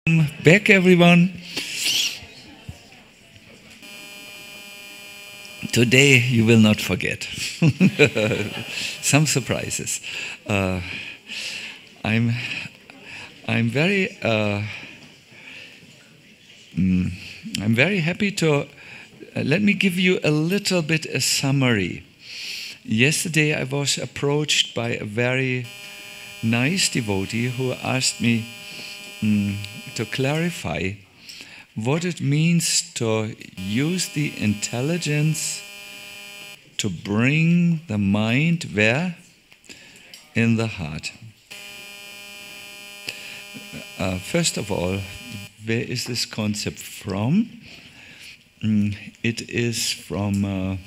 Back, everyone. Today you will not forget some surprises. I'm very happy to. Let me give you a little bit a summary. Yesterday I was approached by a very nice devotee who asked me to clarify what it means to use the intelligence to bring the mind where? In the heart. First of all, where is this concept from? It is from the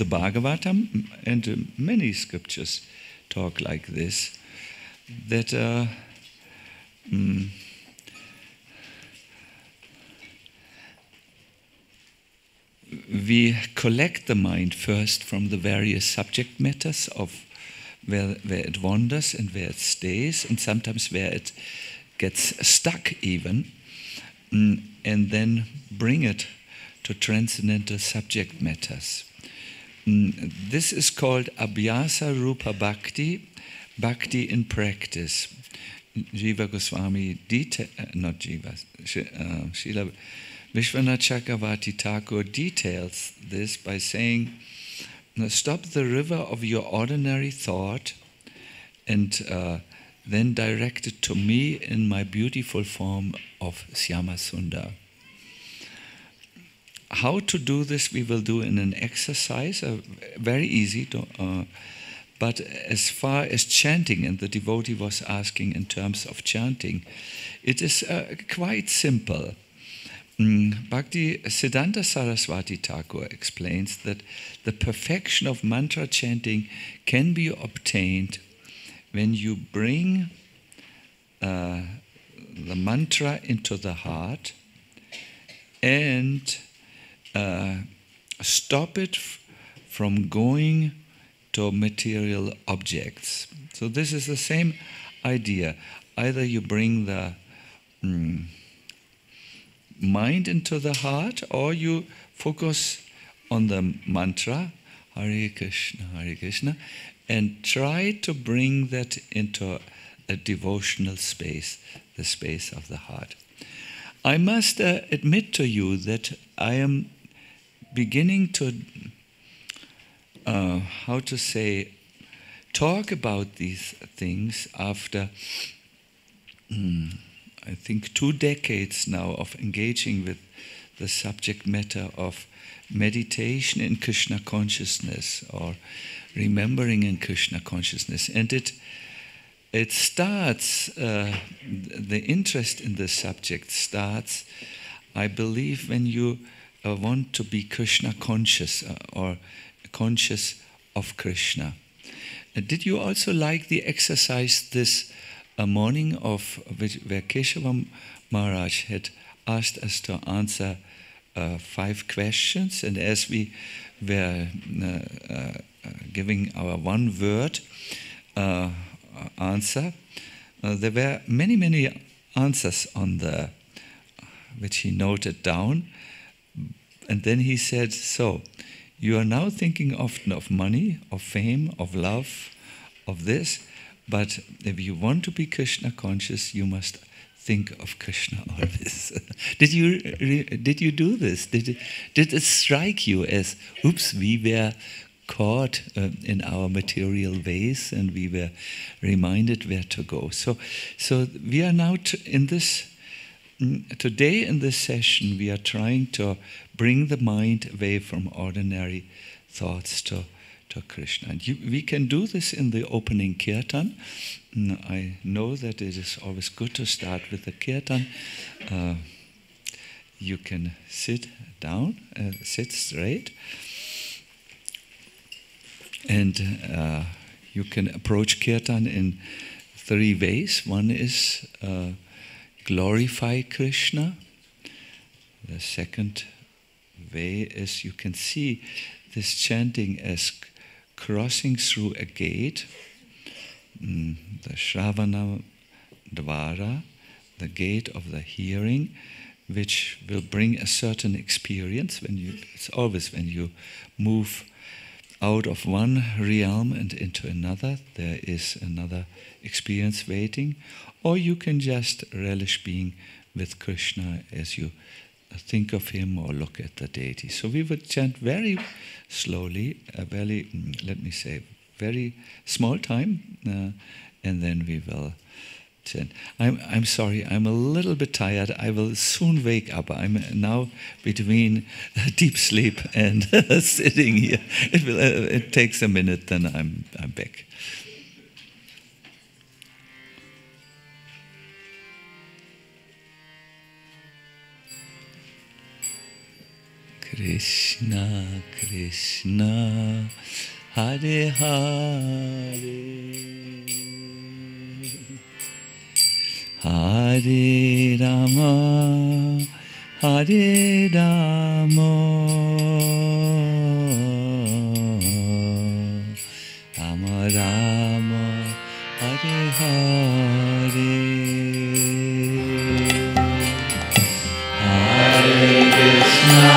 Bhagavatam, and many scriptures talk like this, that we collect the mind first from the various subject matters of where it wanders and where it stays, and sometimes where it gets stuck even, and then bring it to transcendental subject matters. This is called Abhyasa Rupa Bhakti, Bhakti in practice. Jiva Goswami, Srila Vishwanath Chakravarti Thakur details this by saying, stop the river of your ordinary thought and then direct it to me in my beautiful form of Syama Sundar. How to do this we will do in an exercise, very easy, but as far as chanting, and the devotee was asking in terms of chanting, it is quite simple. Bhakti Siddhanta Saraswati Thakur explains that the perfection of mantra chanting can be obtained when you bring the mantra into the heart and stop it from going to material objects. So this is the same idea. Either you bring the mind into the heart, or you focus on the mantra, Hare Krishna, and try to bring that into a devotional space, the space of the heart. I must admit to you that I am beginning to, talk about these things after I think 2 decades now of engaging with the subject matter of meditation in Krishna consciousness or remembering in Krishna consciousness. And it starts, the interest in the subject starts, I believe, when you want to be Krishna conscious or conscious of Krishna. Did you also like the exercise this morning where Keshava Maharaj had asked us to answer 5 questions, and as we were giving our one word answer, there were many answers on which he noted down, and then he said, so you are now thinking often of money, of fame, of love, of this, but if you want to be Krishna conscious, you must think of Krishna always. Did you do this? Did it strike you as, oops, we were caught in our material ways and we were reminded where to go? So we are now today in this session, we are trying to bring the mind away from ordinary thoughts to Krishna. And we can do this in the opening kirtan. I know that it is always good to start with the kirtan. You can sit down, sit straight, and you can approach kirtan in 3 ways. One is glorify Krishna. The second way is you can see this chanting as crossing through a gate, the Shravana Dvara, the gate of the hearing, which will bring a certain experience. It's always when you move out of one realm and into another, there is another experience waiting. Or you can just relish being with Krishna as you think of him or look at the deity. So we would chant very slowly, very small time, and then we will chant. I'm sorry, I'm a little bit tired. I will soon wake up. I'm now between deep sleep and sitting here. It takes a minute, then I'm back. Krishna, Krishna, Hare Hare, Hare Rama, Hare Rama, Rama Rama, Hare Hare, Hare Krishna.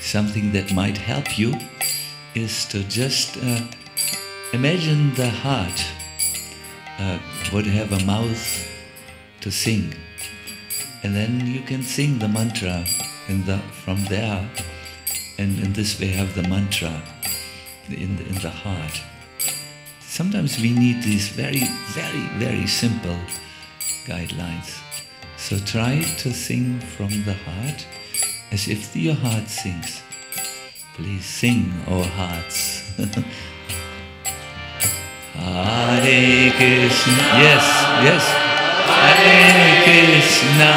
Something that might help you is to just imagine the heart would have a mouth to sing, and then you can sing the mantra from there, and in this way have the mantra in the heart. Sometimes we need these very, very, very simple guidelines. So try to sing from the heart as if your heart sings. Please sing, O hearts. Hare Krishna. Yes, yes. Hare Krishna.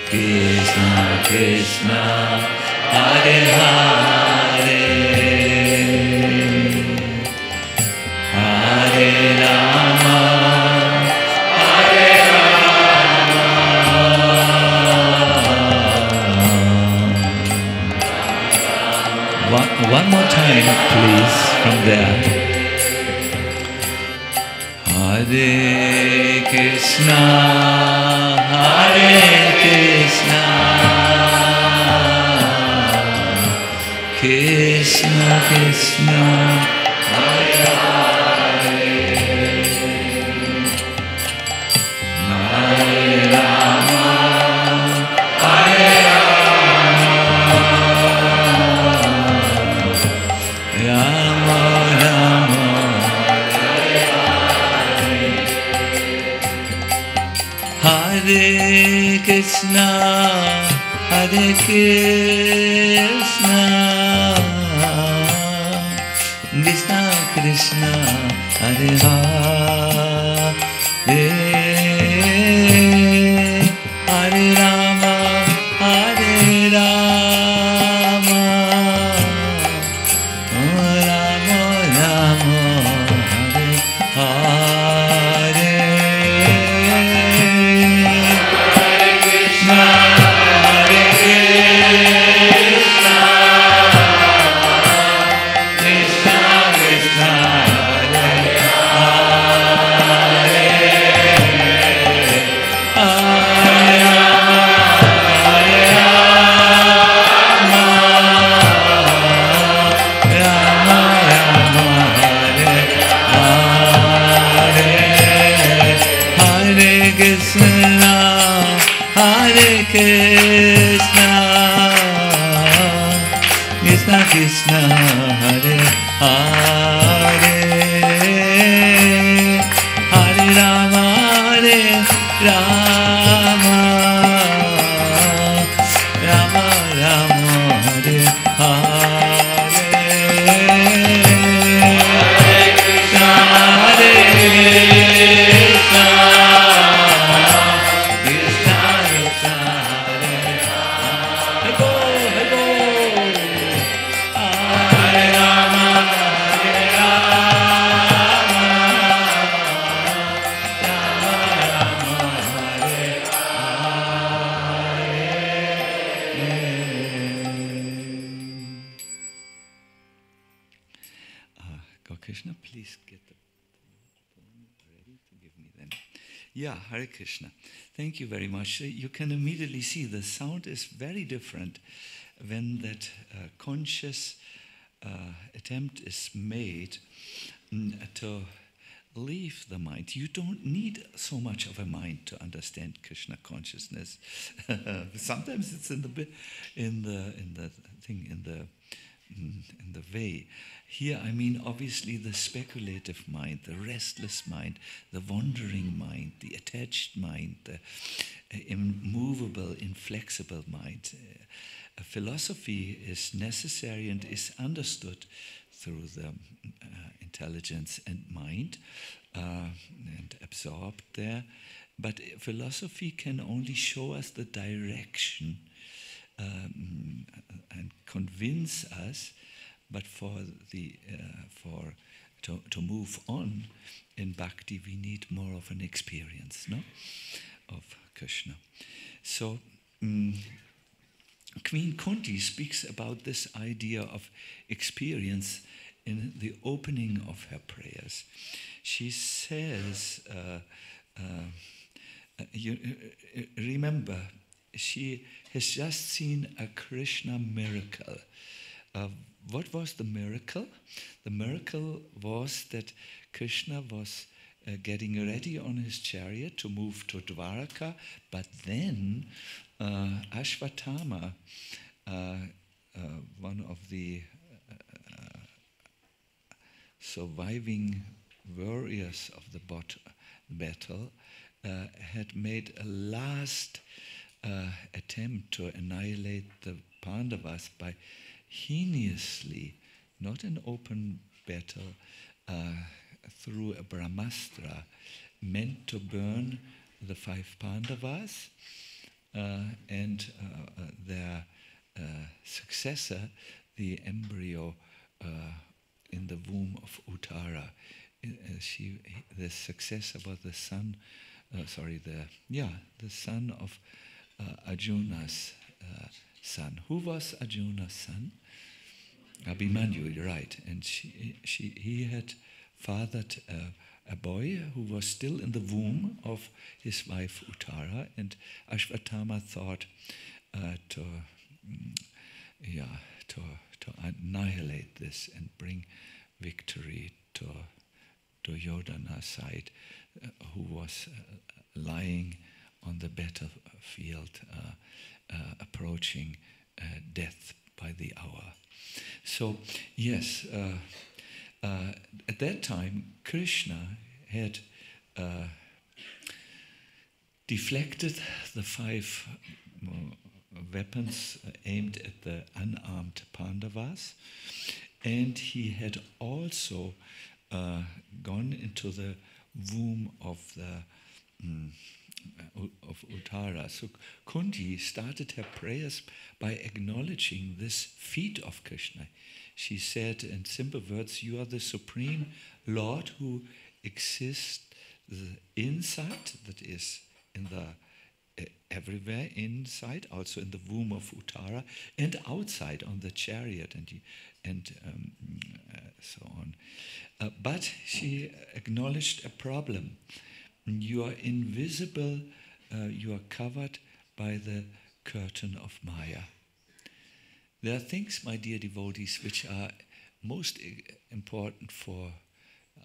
Krishna, Krishna. Hare Hare. Hare Rama. One more time, please, from there. Hare Krishna, Hare Krishna, Krishna Krishna, Hare Hare, Hare Rama, Hare Hare Krishna, Hare Krishna, Krishna Krishna, Hare Hare, Hare Rama, Hare Rama, Rama Rama, Hare Hare. Krishna Krishna, Hare Hare, Hare Rama, Hare Rama, Rama Rama, Hare Hare. God Krishna, please get the phone ready to give me then. Yeah, Hare Krishna. Thank you very much. You can immediately see the sound is very different when that conscious attempt is made to leave the mind. You don't need so much of a mind to understand Krishna consciousness. Sometimes it's in the way. Here, I mean, obviously the speculative mind, the restless mind, the wandering mind, the attached mind, the immovable, inflexible mind. Philosophy is necessary and is understood through the intelligence and mind and absorbed there. But philosophy can only show us the direction and convince us, but to move on in bhakti we need more of an experience, no, of Krishna. So Queen Kunti speaks about this idea of experience in the opening of her prayers. She says, remember, she has just seen a Krishna miracle. What was the miracle? The miracle was that Krishna was getting ready on his chariot to move to Dwaraka, but then Ashwatthama, one of the surviving warriors of the battle, had made a last attempt to annihilate the Pandavas by heinously, not in open battle, through a Brahmastra, meant to burn the 5 Pandavas and their successor, the embryo in the womb of Uttara. The successor was the son, the son of Arjuna's son. Who was Arjuna's son? Abhimanyu, you're right. And he had fathered a boy who was still in the womb of his wife Uttara, and Ashwatthama thought to annihilate this and bring victory to Duryodhana's side, who was lying on the battlefield, approaching death by the hour. So, yes, at that time, Krishna had deflected the 5 weapons aimed at the unarmed Pandavas, and he had also gone into the womb of the of Uttara. So Kunti started her prayers by acknowledging this feat of Krishna. She said in simple words, "You are the Supreme Lord who exists inside, that is in the everywhere inside, also in the womb of Uttara, and outside on the chariot, and so on." But she acknowledged a problem. You are invisible, you are covered by the curtain of Maya. There are things, my dear devotees, which are most important for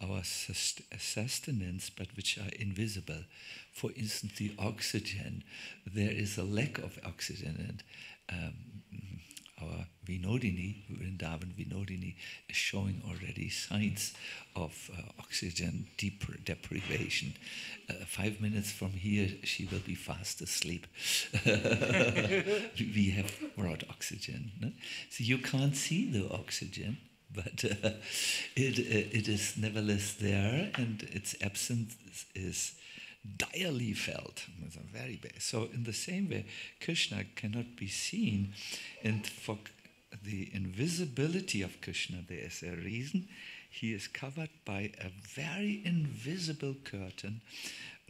our sustenance, but which are invisible. For instance, the oxygen. There is a lack of oxygen, and our Vinodini, Vrindavan Vinodini, is showing already signs of oxygen deprivation. 5 minutes from here, she will be fast asleep. We have brought oxygen. No? So you can't see the oxygen, but it is nevertheless there, and its absence is direly felt. It's very bad. So in the same way, Krishna cannot be seen, and for the invisibility of Krishna, there is a reason. He is covered by a very invisible curtain,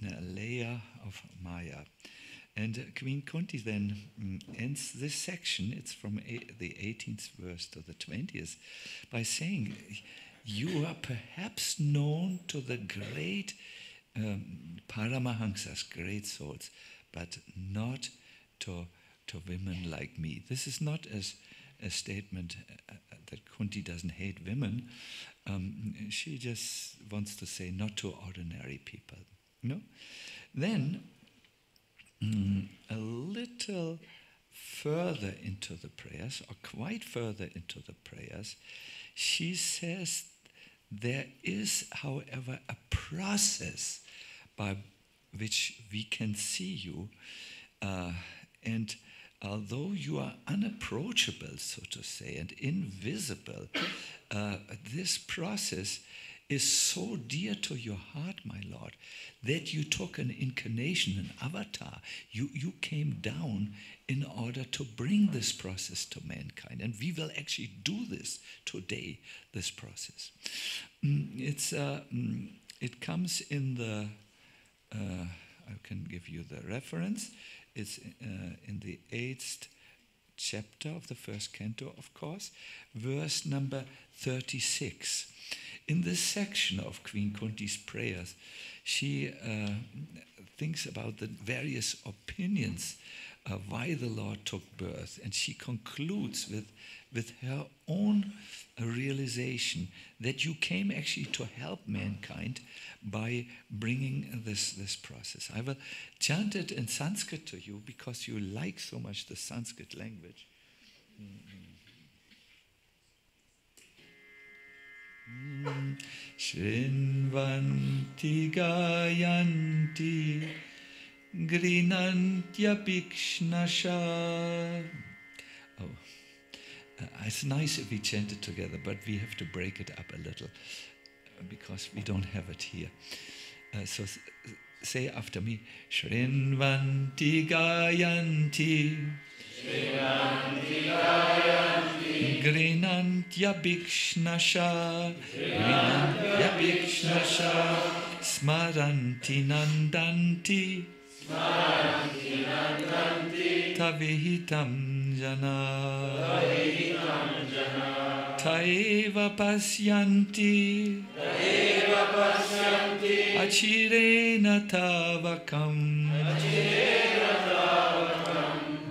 a layer of Maya. And Queen Kunti then ends this section, it's from the 18th verse to the 20th, by saying, you are perhaps known to the great Paramahamsas, great souls, but not to women like me. This is not as a statement that Kunti doesn't hate women. She just wants to say not to ordinary people. No? Then, a little further into the prayers, or quite further into the prayers, she says there is, however, a process by which we can see you, and although you are unapproachable, so to say, and invisible, this process is so dear to your heart, my Lord, that you took an incarnation, an avatar. You came down in order to bring this process to mankind. And we will actually do this today, this process. It comes in the, I can give you the reference. It's in the 8th chapter of the first canto, of course, verse number 36. In this section of Queen Kunti's prayers, she thinks about the various opinions why the Lord took birth, and she concludes with her own realization that you came actually to help mankind by bringing this process. I will chant it in Sanskrit to you because you like so much the Sanskrit language. Shrinvanti gayanti grinantya pikshnasha. Oh, it's nice if we chant it together, but we have to break it up a little because we don't have it here. So say after me, Shrinvanti gayanti Grinantya Bhikshnasha Smaranti Nandanti Tavihitam Jana Taeva Pasyanti Achirena Tavakam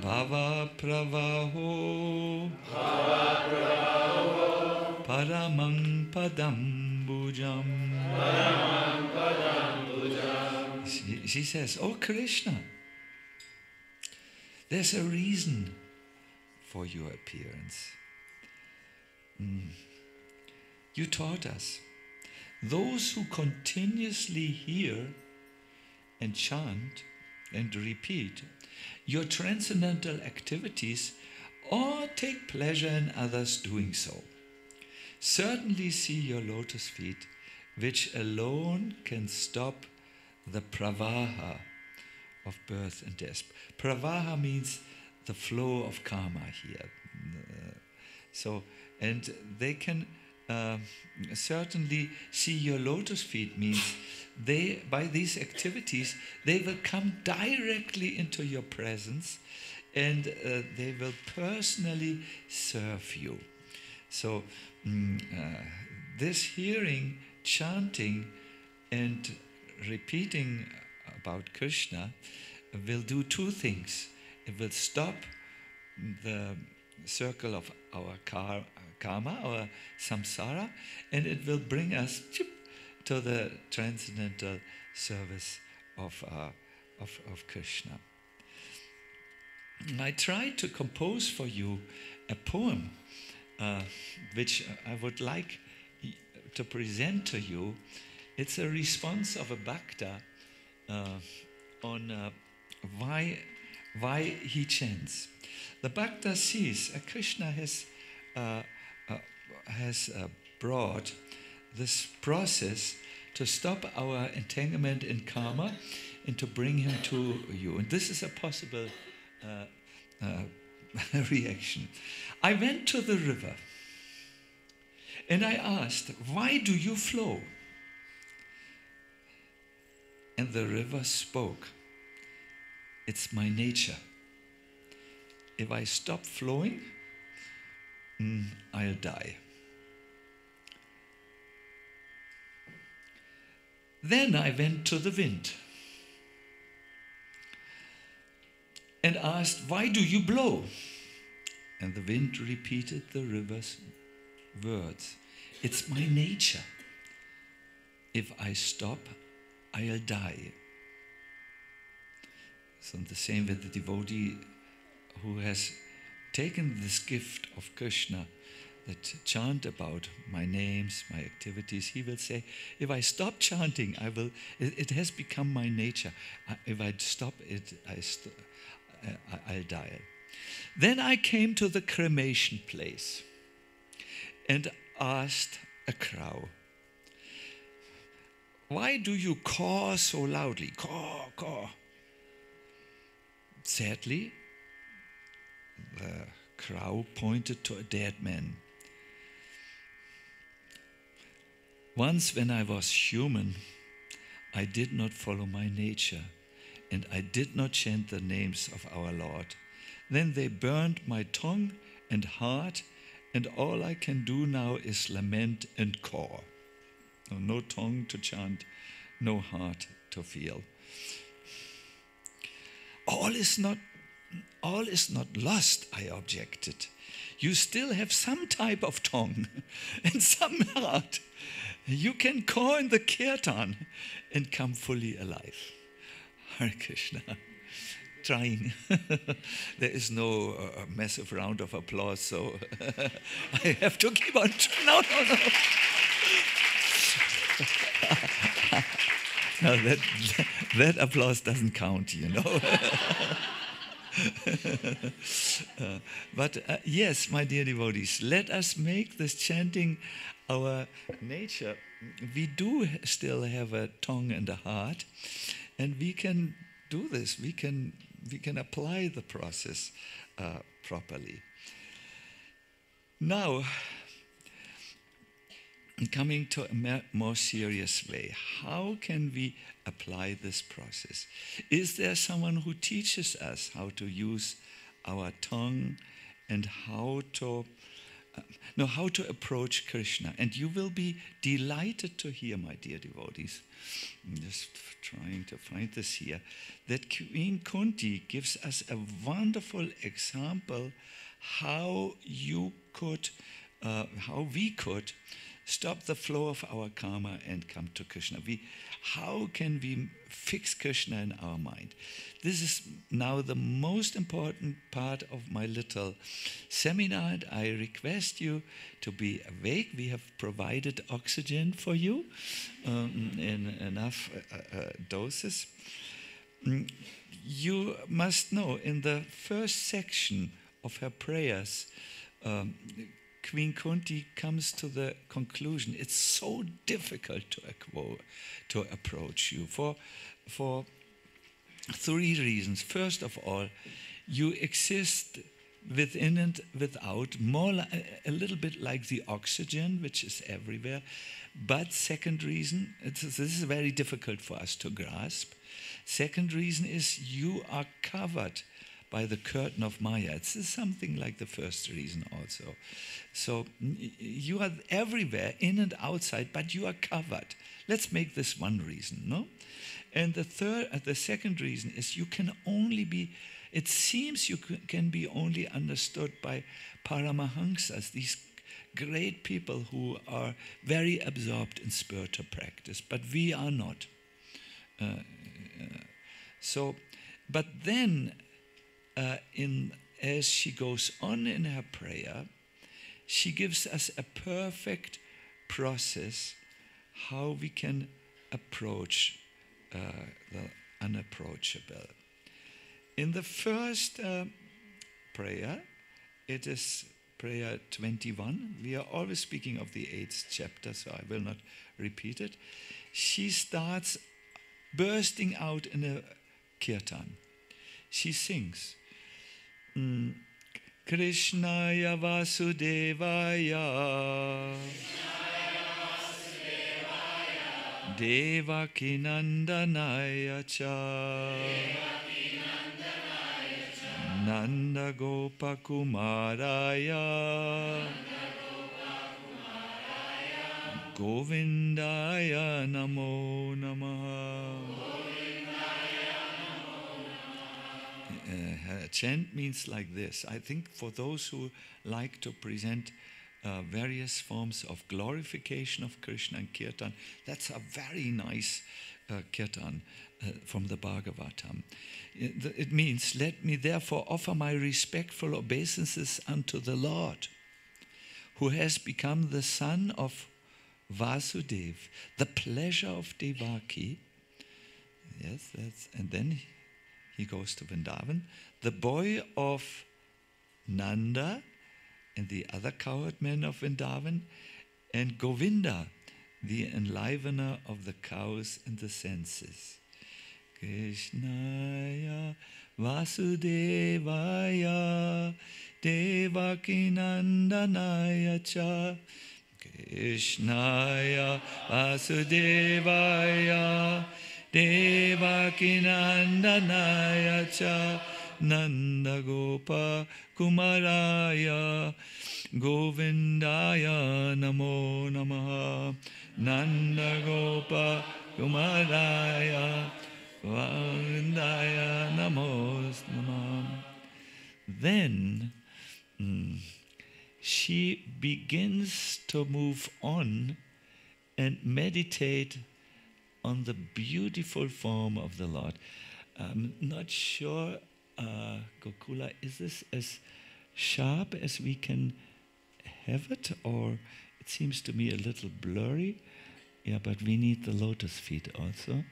Bhava Pravaho Paramang Padambujam. She says, "Oh Krishna, there's a reason for your appearance. You taught us, those who continuously hear and chant and repeat your transcendental activities or take pleasure in others doing so, certainly see your lotus feet, which alone can stop the pravaha of birth and death." Pravaha means the flow of karma here. And they can certainly see your lotus feet means by these activities, they will come directly into your presence and they will personally serve you. So this hearing, chanting and repeating about Krishna will do two things. It will stop the circle of our karma, our samsara, and it will bring us to the transcendental service of Krishna. I tried to compose for you a poem which I would like to present to you. It's a response of a bhakta on why he chants. The bhakta sees Krishna has brought this process to stop our entanglement in karma and to bring him to you. And this is a possible reaction. I went to the river and I asked, "Why do you flow?" And the river spoke, "It's my nature. If I stop flowing, I'll die." Then I went to the wind and asked, "Why do you blow?" And the wind repeated the river's words. "It's my nature. If I stop, I'll die." So the same with the devotee who has taken this gift of Krishna, that chant about my names, my activities, he will say, if I stop chanting, it has become my nature. If I stop it, I'll die. Then I came to the cremation place and asked a crow, "Why do you caw so loudly? Caw, caw." Sadly, the crow pointed to a dead man. "Once when I was human, I did not follow my nature, and I did not chant the names of our Lord. Then they burned my tongue and heart, and all I can do now is lament and caw." No tongue to chant, no heart to feel. All is not lost, I objected. You still have some type of tongue and some heart. You can caw in the kirtan and come fully alive. Hare Krishna. Trying. There is no massive round of applause, so I have to keep on. No. No, that applause doesn't count, you know. But yes, my dear devotees, let us make this chanting our nature. We do still have a tongue and a heart, and we can do this. We can apply the process properly. Now, coming to a more serious way, how can we apply this process? Is there someone who teaches us how to use our tongue and how to approach Krishna? And you will be delighted to hear, my dear devotees, I'm just trying to find this here, that Queen Kunti gives us a wonderful example how we could stop the flow of our karma and come to Krishna. How can we fix Krishna in our mind? This is now the most important part of my little seminar, and I request you to be awake. We have provided oxygen for you in enough doses. You must know, in the first section of her prayers, Queen Kunti comes to the conclusion it's so difficult to approach you for three reasons. First of all, you exist within and without, a little bit like the oxygen, which is everywhere. But second reason, this is very difficult for us to grasp. Second reason is you are covered by the curtain of Maya. It's something like the first reason also. So you are everywhere, in and outside, but you are covered. Let's make this one reason, no? And the second reason is you can only be, it seems you can be only understood by Paramahamsas, these great people who are very absorbed in spiritual practice, but we are not. But then, as she goes on in her prayer, she gives us a perfect process how we can approach the unapproachable. In the first prayer, it is prayer 21. We are always speaking of the 8th chapter, so I will not repeat it. She starts bursting out in a kirtan. She sings, Krishnaya Vasudevaya Devaki Nandanaya Cha Nanda Gopakumaraya Govindaya Namo Namaha. Her chant means like this. I think for those who like to present various forms of glorification of Krishna and Kirtan, that's a very nice Kirtan from the Bhagavatam. It means, let me therefore offer my respectful obeisances unto the Lord, who has become the son of Vasudeva, the pleasure of Devaki. Yes, and then he goes to Vrindavan, the boy of Nanda and the other cowherd men of Vrindavan, and Govinda, the enlivener of the cows and the senses. Krishnaya Vasudevaya Devakinandanaya cha. Krishnaya Vasudevaya Devakinandanaya cha. Nanda Gopa Kumaraya Govindaya Namo Namaha. Nanda Gopa Kumaraya Govindaya Namo Namaha. Then she begins to move on and meditate on the beautiful form of the Lord. I'm not sure, Gokula, is this as sharp as we can have it, or it seems to me a little blurry? Yeah, but we need the lotus feet also.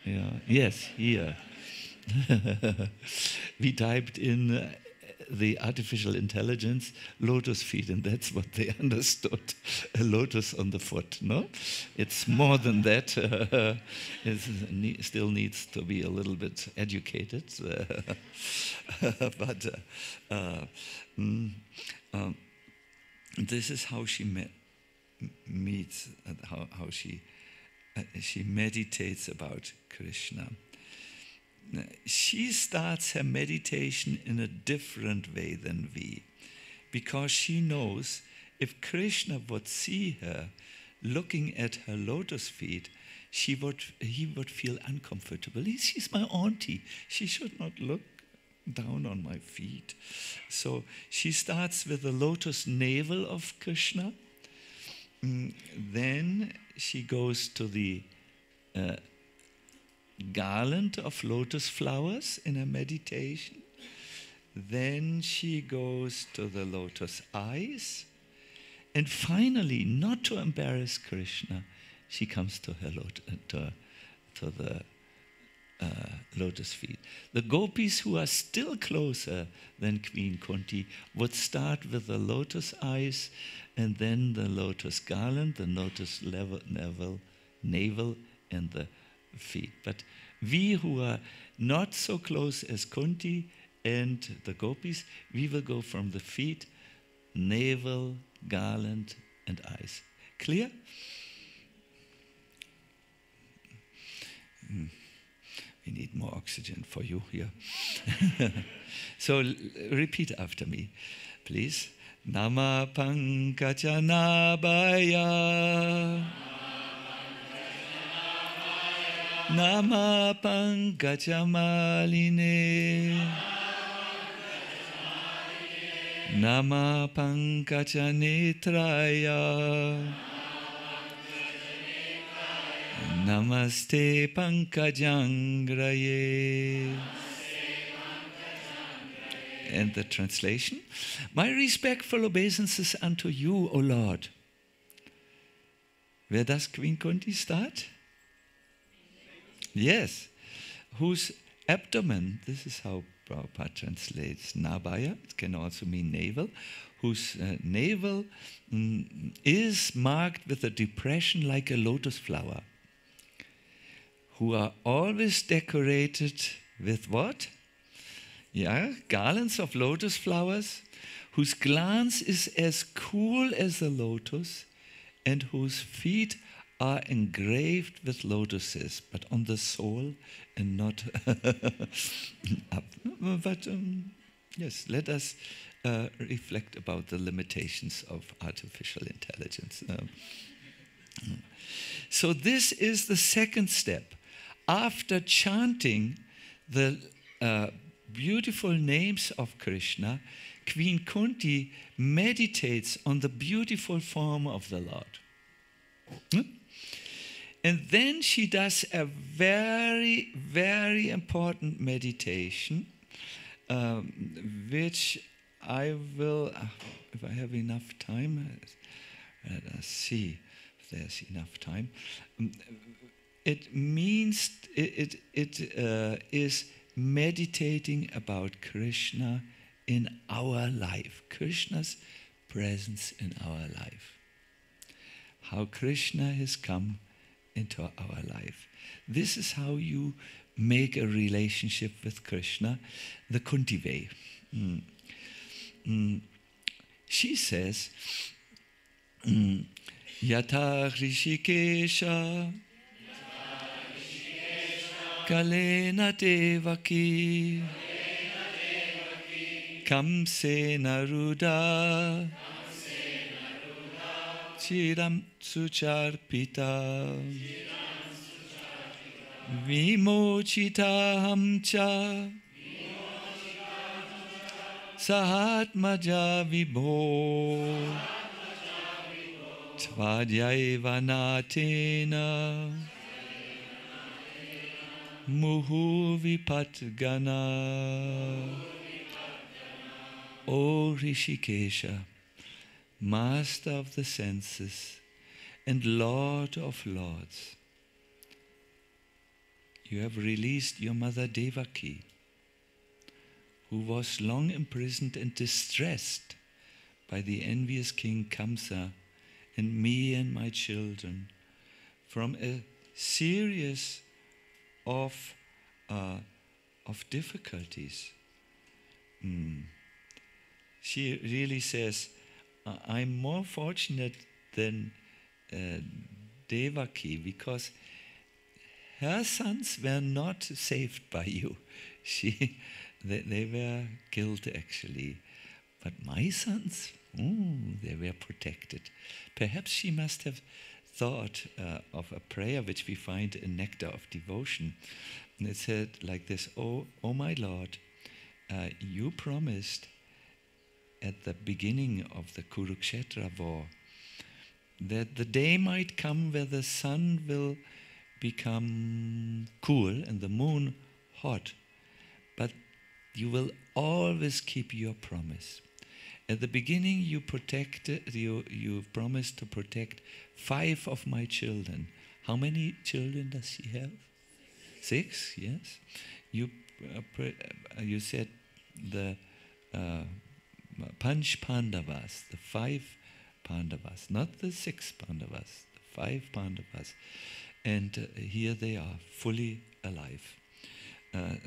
Yeah. Yes, here. We typed in the artificial intelligence lotus feet, and that's what they understood. A lotus on the foot, no? It's more than that. It still needs to be a little bit educated. But this is how she meets, how she meditates about Krishna. She starts her meditation in a different way than we, because she knows if Krishna would see her looking at her lotus feet, he would feel uncomfortable. She's my auntie. She should not look down on my feet. So she starts with the lotus navel of Krishna. Then she goes to the garland of lotus flowers in her meditation. Then she goes to the lotus eyes. And finally, not to embarrass Krishna, she comes to her to the lotus feet. The gopis who are still closer than Queen Kunti would start with the lotus eyes and then the lotus garland, the lotus navel, and the feet. But we who are not so close as Kunti and the gopis, we will go from the feet, navel, garland, and eyes. Clear? We need more oxygen for you here. So repeat after me, please. Nama Pankaja Nabhaya. Nama Pankaja Maline. Nama Pankaja Netraya. Namaste Pankajangraye. And the translation: my respectful obeisances unto you, O Lord. Where does Queen Kunti start? Yes. Whose abdomen, this is how Prabhupada translates Nabhaya, it can also mean navel, whose navel is marked with a depression like a lotus flower, who are always decorated with what? Yeah, garlands of lotus flowers, whose glance is as cool as a lotus, and whose feet are engraved with lotuses, but on the sole and not up. But yes, let us reflect about the limitations of artificial intelligence. So this is the second step. After chanting the beautiful names of Krishna, Queen Kunti meditates on the beautiful form of the Lord. And then she does a very, very important meditation, which I will, if I have enough time, let us see if there's enough time. It means, it is meditating about Krishna in our life, Krishna's presence in our life. How Krishna has come into our life. This is how you make a relationship with Krishna, the Kunti way. She says, Yata Rishikesha Kalena Devaki Kamsena Ruda Chiram Sucharpita Vimochitaham cha Sahatmaja Vibho Tvadhyaiva natena Muhu Vipatgana. O Rishikesha, Master of the senses and Lord of lords, you have released your mother Devaki, who was long imprisoned and distressed by the envious king Kamsa and me and my children from a series of difficulties. She really says, I'm more fortunate than Devaki because her sons were not saved by you. They were killed actually. But my sons, they were protected. Perhaps she must have thought of a prayer which we find in Nectar of Devotion. And it said like this, oh my Lord, you promised at the beginning of the Kurukshetra war that the day might come where the sun will become cool and the moon hot, but you will always keep your promise. At the beginning you promised to protect 5 of my children. How many children does she have? 6, yes. You said the Panch Pandavas, the 5 Pandavas, not the 6 Pandavas, the 5 Pandavas. And here they are, fully alive.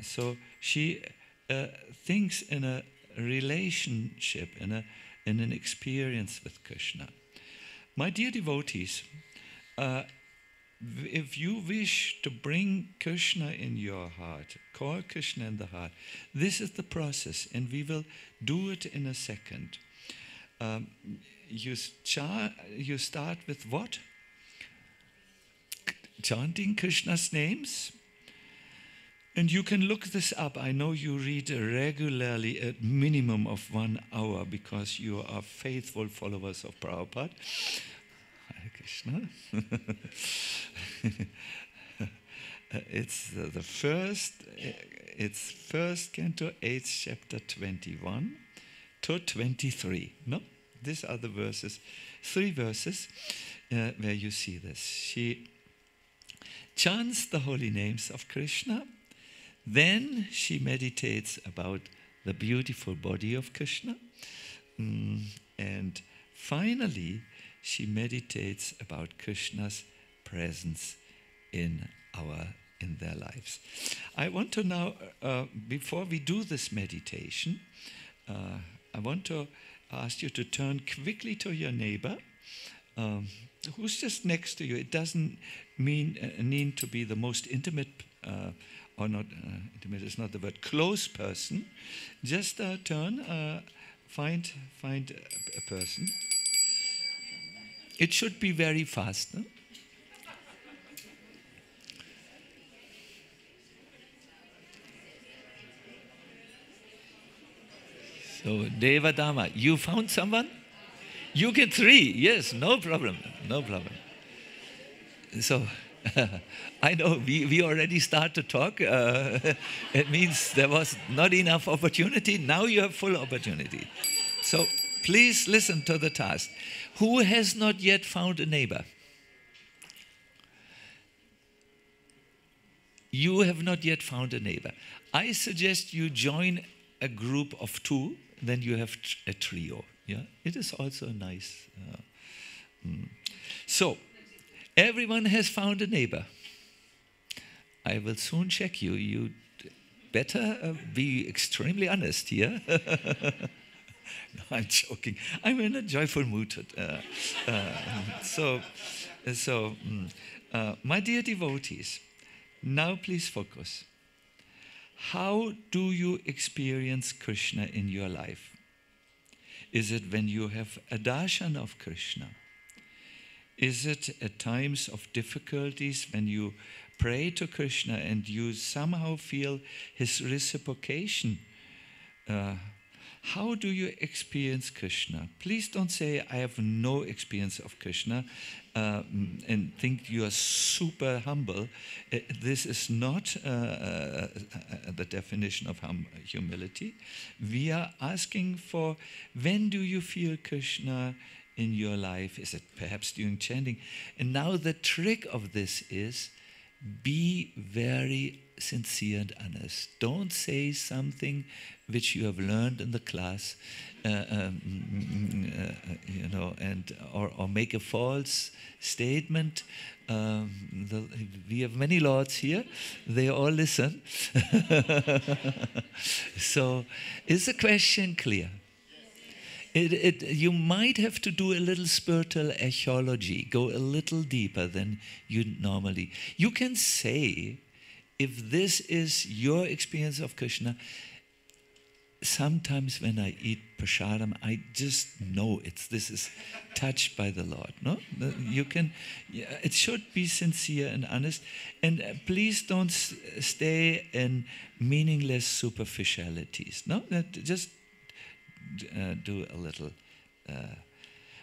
So she thinks in a relationship, in an experience with Krishna. My dear devotees, if you wish to bring Krishna in your heart, call Krishna in the heart, this is the process, and we will do it in a second. You start with what? Chanting Krishna's names. And you can look this up. I know you read regularly at minimum of 1 hour because you are faithful followers of Prabhupada. Hare Krishna. It's the first canto, 8th chapter, 21 to 23. No, these are the verses, 3 verses where you see this. She chants the holy names of Krishna. Then she meditates about the beautiful body of Krishna. And finally, she meditates about Krishna's presence in their lives. I want to now, before we do this meditation, I want to ask you to turn quickly to your neighbor, who's just next to you. It doesn't need to be the most intimate or not, intimate is not the word, close person. Just turn, find a person. It should be very fast. No? So, Devadama, you found someone? You get 3. Yes, no problem. No problem. So, I know we already start to talk. It means there was not enough opportunity. Now you have full opportunity. So, please listen to the task. Who has not yet found a neighbor? You have not yet found a neighbor. I suggest you join a group of 2, then you have a trio. Yeah, it is also nice. So, everyone has found a neighbor. I will soon check you. You better be extremely honest here. No, I'm joking. I'm in a joyful mood. My dear devotees, now please focus. How do you experience Krishna in your life? Is it when you have a darshan of Krishna? Is it at times of difficulties when you pray to Krishna and you somehow feel his reciprocation? How do you experience Krishna? Please don't say, I have no experience of Krishna, and think you are super humble. This is not the definition of humility. We are asking for, when do you feel Krishna in your life? Is it perhaps during chanting? And now the trick of this is, be very sincere and honest. Don't say something which you have learned in the class, or make a false statement. We have many lords here. They all listen. So, is the question clear? You might have to do a little spiritual archaeology, go a little deeper than you normally. You can say, if this is your experience of Krishna, sometimes when I eat prasadam, I just know this is touched by the Lord. No, you can. It should be sincere and honest, and please don't stay in meaningless superficialities. No, just do a little.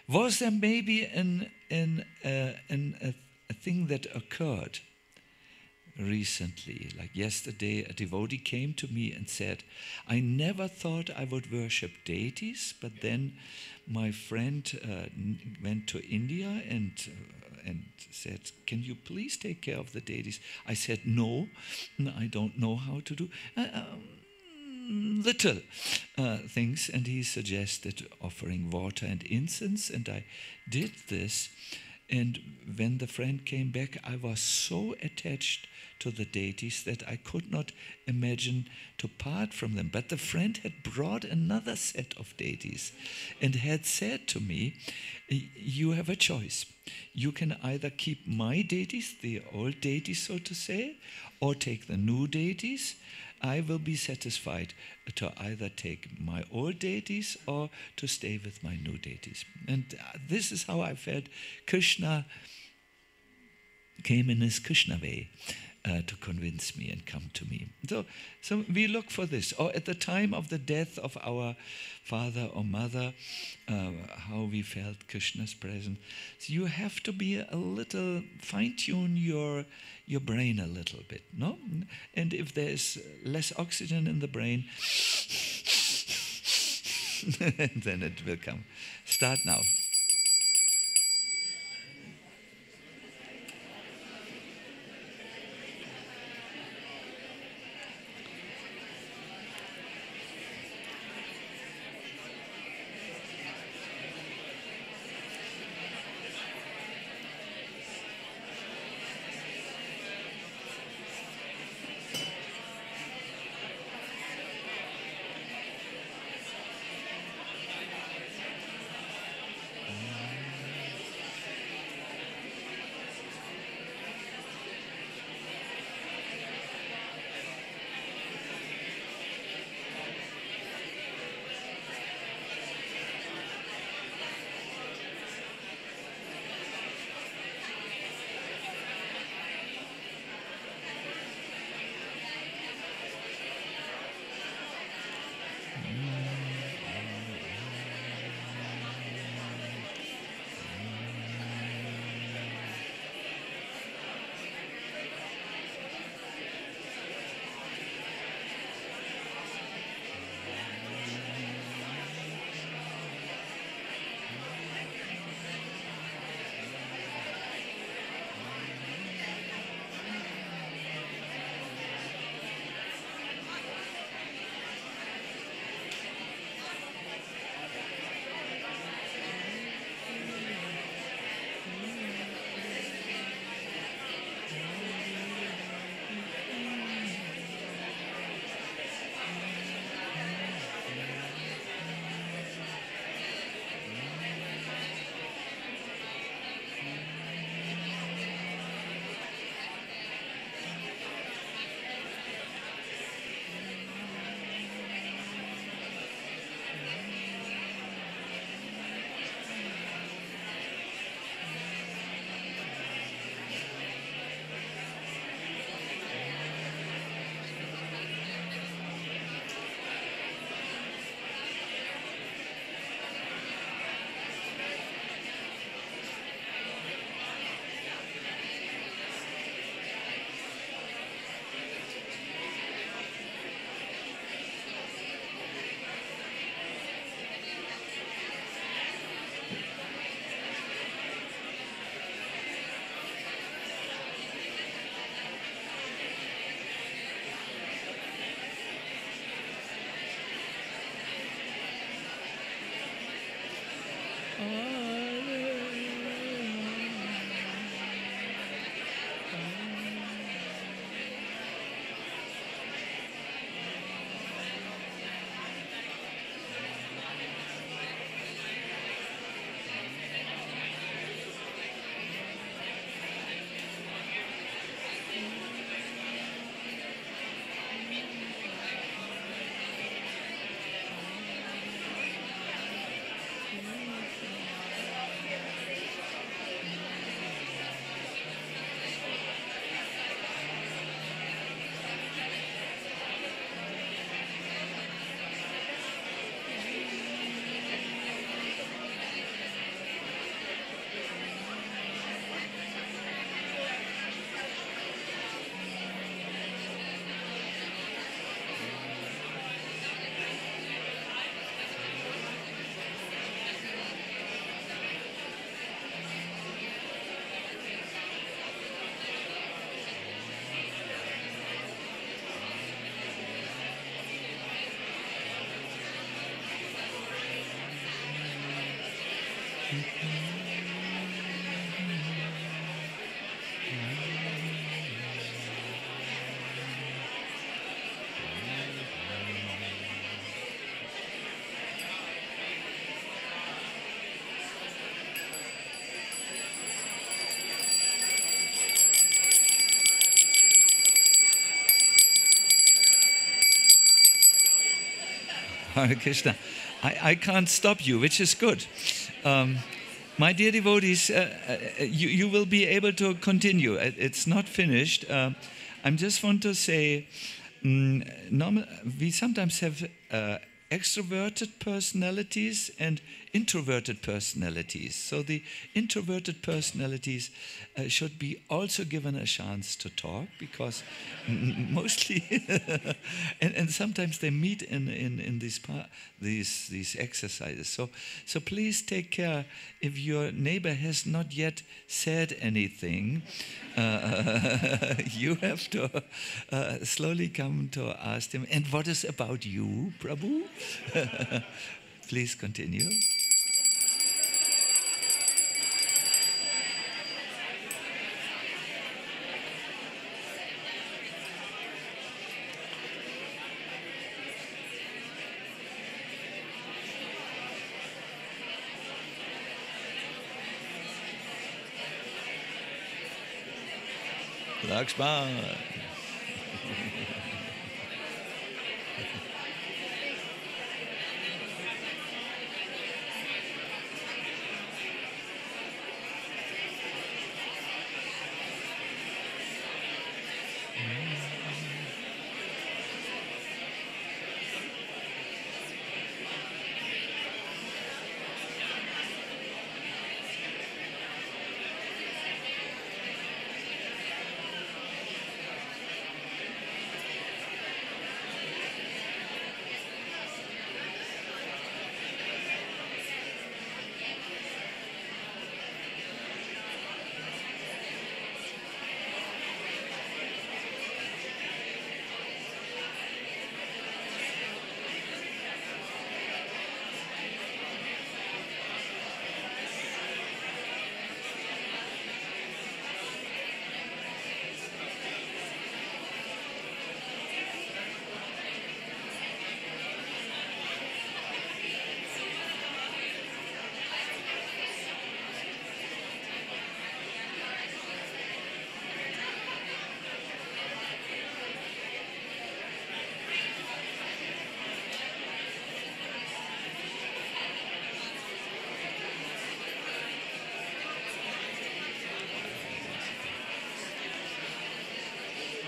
Was there maybe a thing that occurred recently? Like yesterday, a devotee came to me and said, I never thought I would worship deities, but then my friend went to India and said, can you please take care of the deities? I said, no, I don't know how to do little things, and he suggested offering water and incense, and I did this. And when the friend came back, I was so attached to the deities that I could not imagine to part from them. But the friend had brought another set of deities and had said to me, you have a choice. You can either keep my deities, the old deities, so to say, or take the new deities. I will be satisfied to either take my old deities or to stay with my new deities. And this is how I felt Krishna came in his Krishna way to convince me and come to me. So we look for this. Or at the time of the death of our father or mother, how we felt Krishna's presence. So you have to be a little, fine-tune your brain a little bit, no? And if there's less oxygen in the brain, then it will come. Start now. Hare Krishna. I can't stop you, which is good. My dear devotees, you will be able to continue. It's not finished. I just want to say, we sometimes have extroverted personalities and introverted personalities. So the introverted personalities should be also given a chance to talk, because mostly, and sometimes they meet in these exercises. So please take care if your neighbor has not yet said anything. You have to slowly come to ask him, and what is about you, Prabhu? Please continue. Lakshman.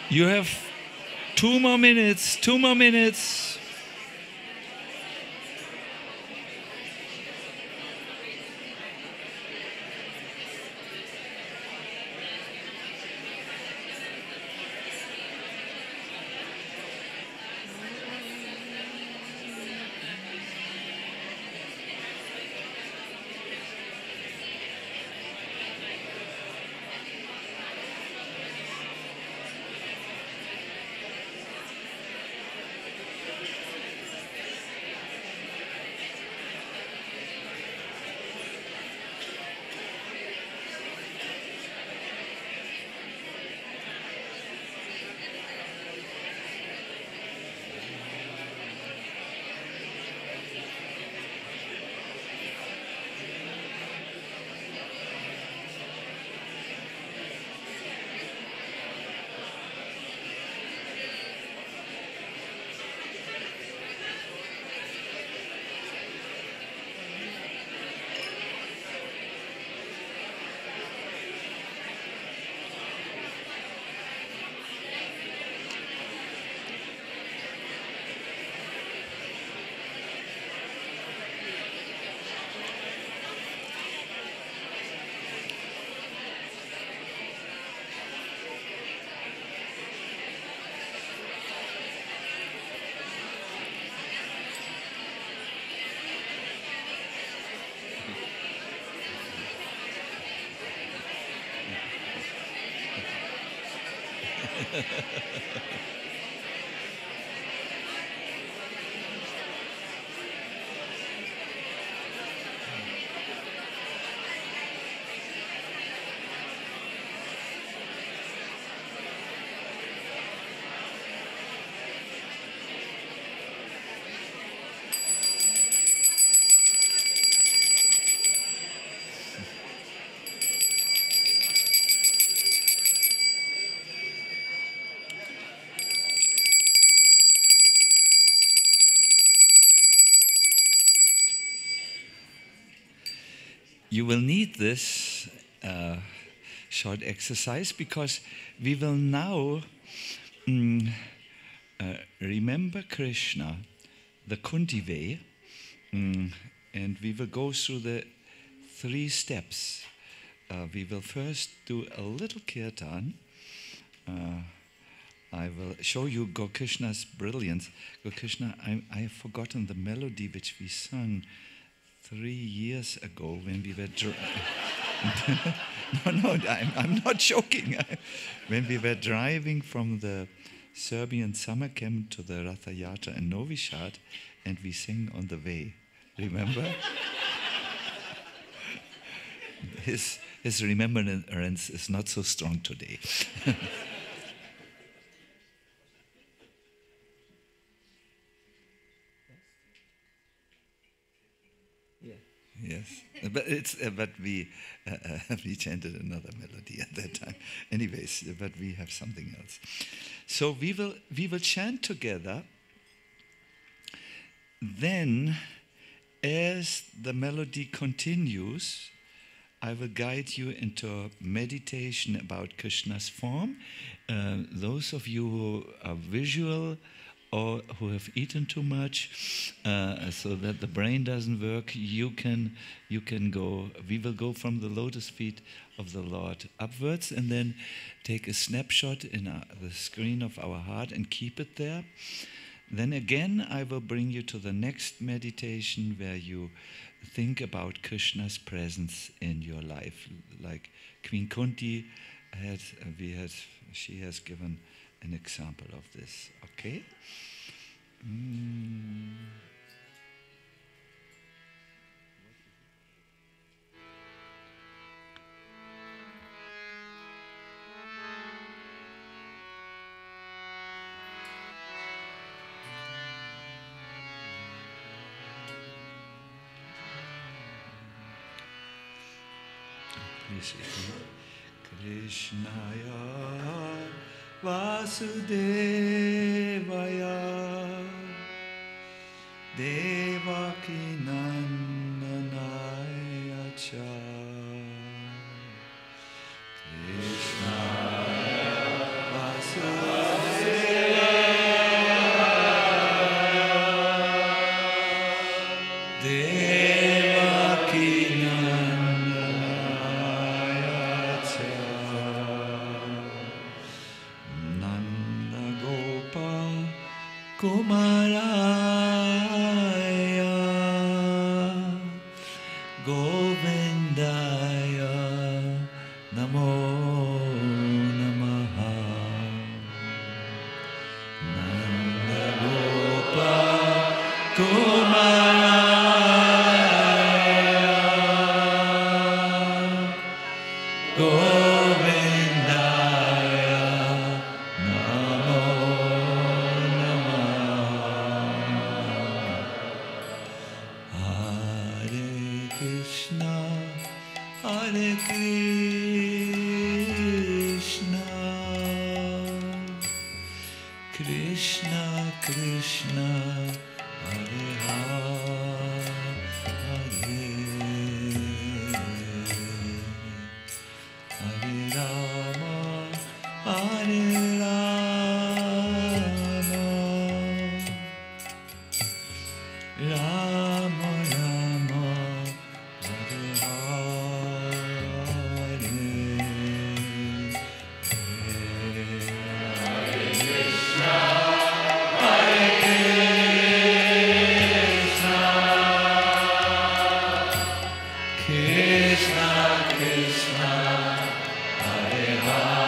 You have 2 more minutes, 2 more minutes. you will need this short exercise because we will now remember Krishna the Kunti way, and we will go through the 3 steps. We will first do a little kirtan. I will show you Gokrishna's brilliance. Gokrishna, I have forgotten the melody which we sung 3 years ago when we were no, I'm not joking. When we were driving from the Serbian summer camp to the Ratha Yatra in Novi Sad, and we sang on the way. Remember? His remembrance is not so strong today. Yes, but we chanted another melody at that time. Anyways, but we have something else. So we will chant together. Then, as the melody continues, I will guide you into meditation about Krishna's form. Those of you who are visual or who have eaten too much, so that the brain doesn't work, you can go. We will go from the lotus feet of the Lord upwards, and then take a snapshot in the screen of our heart and keep it there. Then again, I will bring you to the next meditation where you think about Krishna's presence in your life, like Queen Kunti she has given an example of this. Okay? Krishnaya Vasudevaya Devaki Nandanaya Cha Krishnaya Vasudevaya Devaki Kumaraya Govindaya Namo Namaha Nanda Gopa Kumaraya Govindaya Namo Hare Krishna, Krishna Krishna, Hare Hare, Hare Rama, Hare Rama, Rama Rama, Hare Krishna, Hare Hare,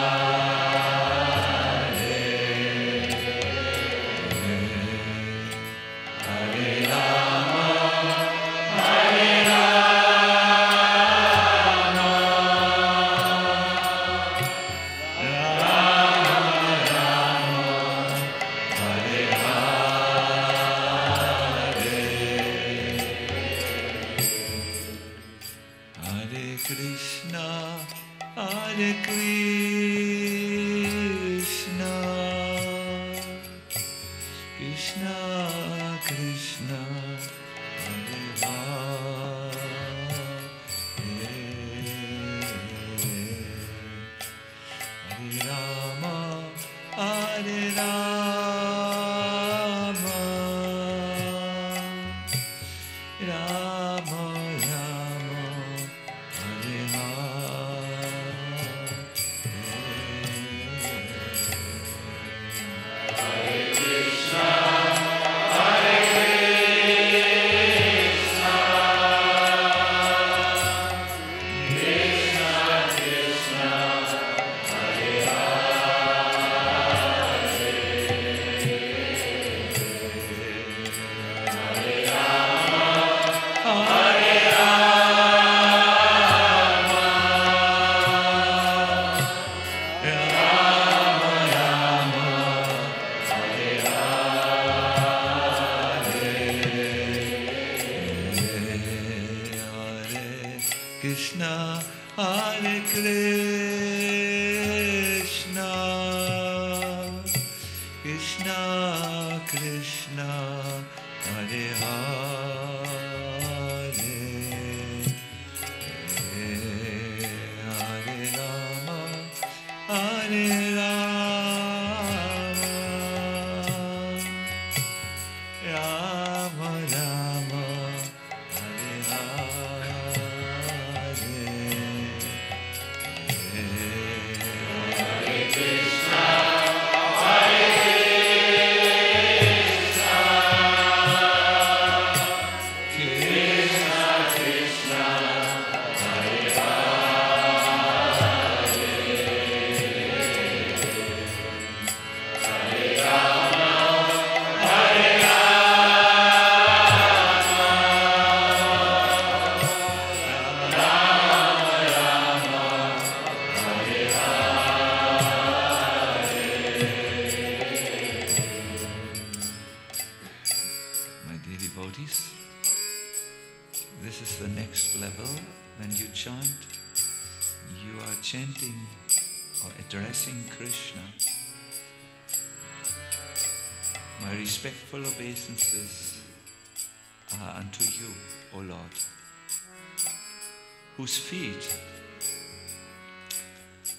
This is the next level. When you chant, you are chanting or addressing Krishna. My respectful obeisances are unto you, O Lord, whose feet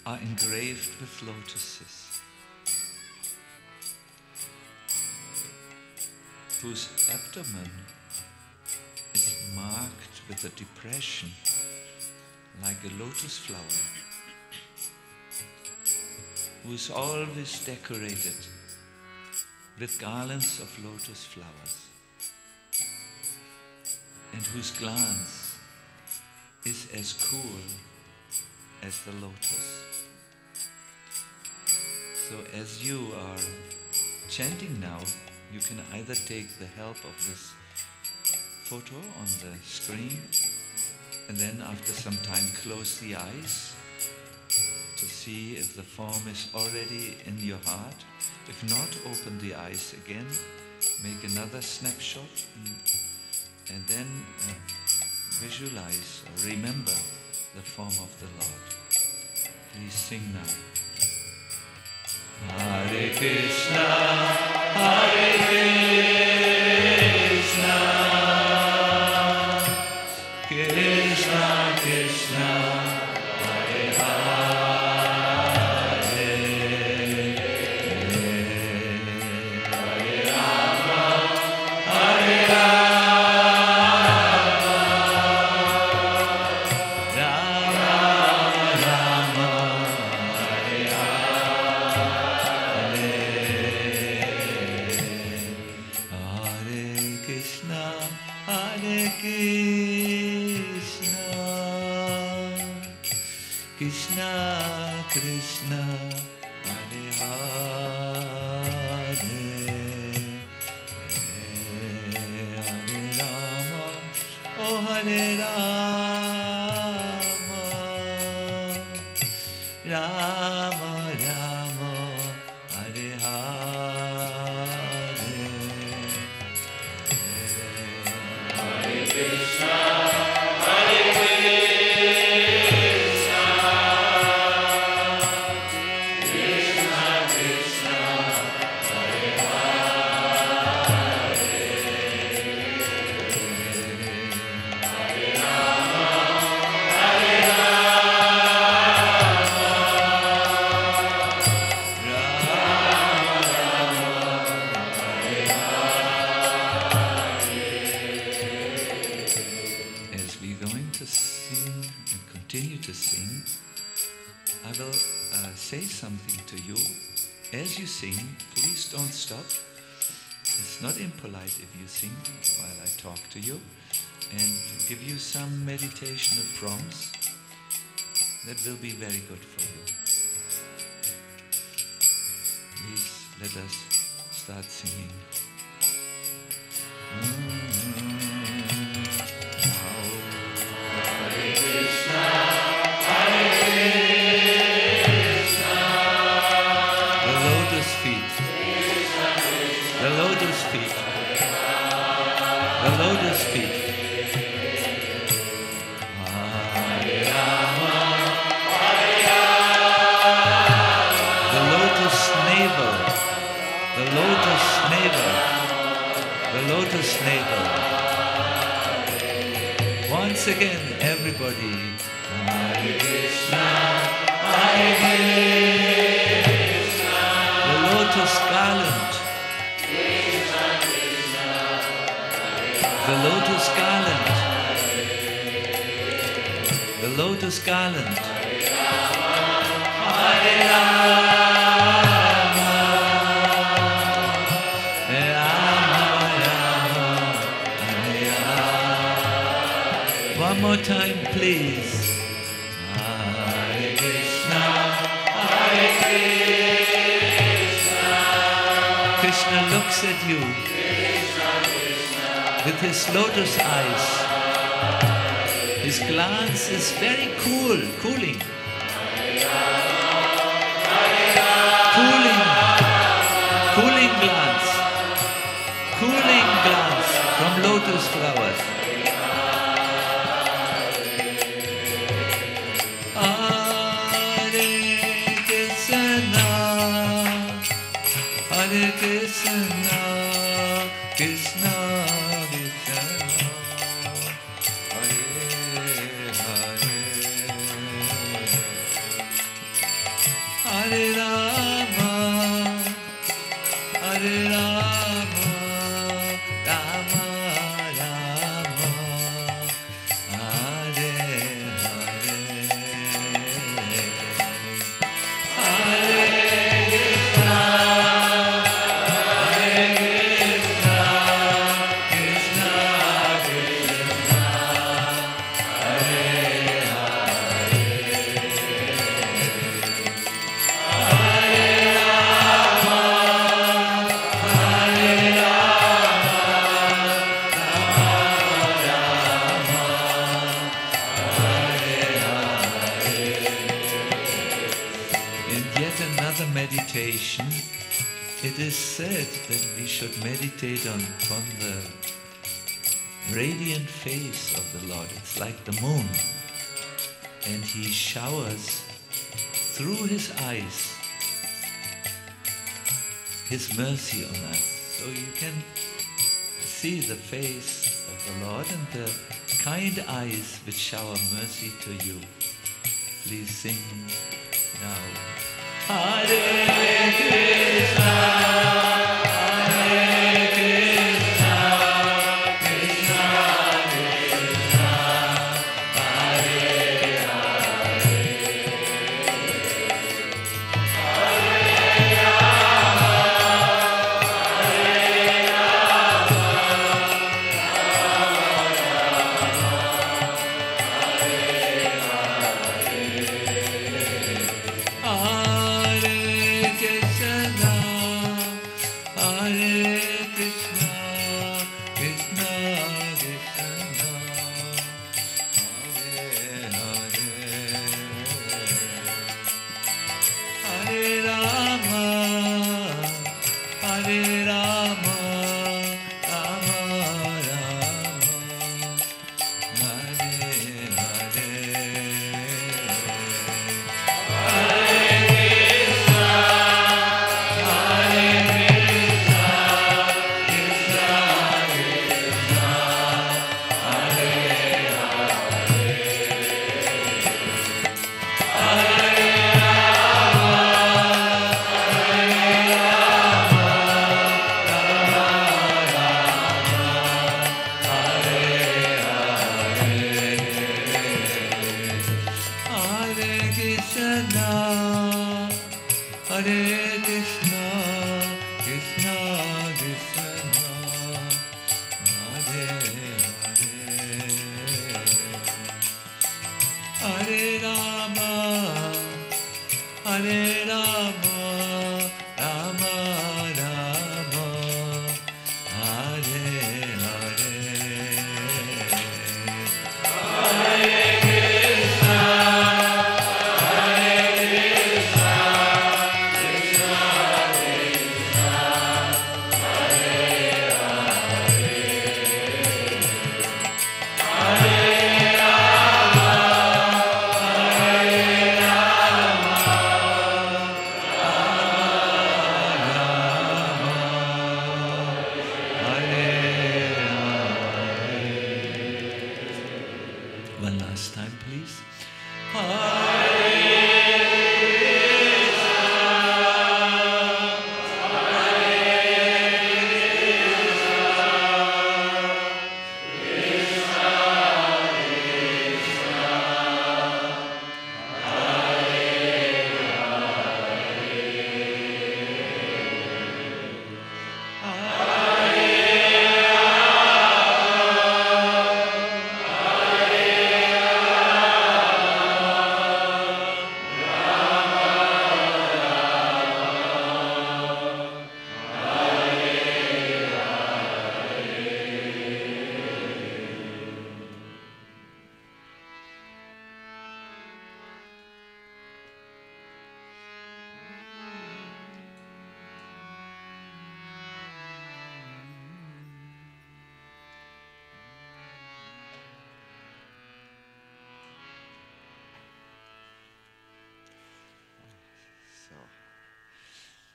are engraved with lotuses, whose abdomen is marked with a depression like a lotus flower, who is always decorated with garlands of lotus flowers, and whose glance is as cool as the lotus. So as you are chanting now, you can either take the help of this photo on the screen, and then after some time close the eyes to see if the form is already in your heart. If not, open the eyes again, make another snapshot, and then visualize or remember the form of the Lord. Please sing now. Hare Krishna, Hare Krishna, Krishna Krishna, Hare Hare, Hare Rama, Hare Krishna Krishna, Hare Hare, Hare Rama, oh Hare Rama, Rama Rama, Hare Hare, Hare Krishna. Hare as you sing, please don't stop. It's not impolite if you sing while I talk to you, and give you some meditational prompts that will be very good for you. Please let us start singing. The lotus feet. The lotus feet. The lotus navel. The lotus navel. The lotus navel. Once again, everybody. Hare Krishna, Hare Krishna. The lotus garland. The lotus garland. The lotus garland. Hare Rama, Rama Rama, Hare Rama. One more time, please. Hare Krishna, Hare Krishna. Krishna looks at you with his lotus eyes. His glance is very cool, cooling. Cooling glance. Cooling glance from lotus flowers. Hare Krishna, Hare Krishna, Krishna Hare Rama, Hare Rama, Rama Rama, Hare Hare. Hare Krishna, Hare Krishna, Krishna Krishna, Hare meditation, it is said that we should meditate upon the radiant face of the Lord. It's like the moon, and He showers through His eyes His mercy on us. So you can see the face of the Lord and the kind eyes which shower mercy to you. Please sing now. Hare Krishna, Hare Krishna, Krishna Krishna, Hare Hare, Hare Rama, Hare Rama, Hare Hare, Hare Krishna. Krishna, Krishna Krishna, Hare Hare, Hare Rama, Hare Rama, Rama Rama, Hare Hare. One last time, please.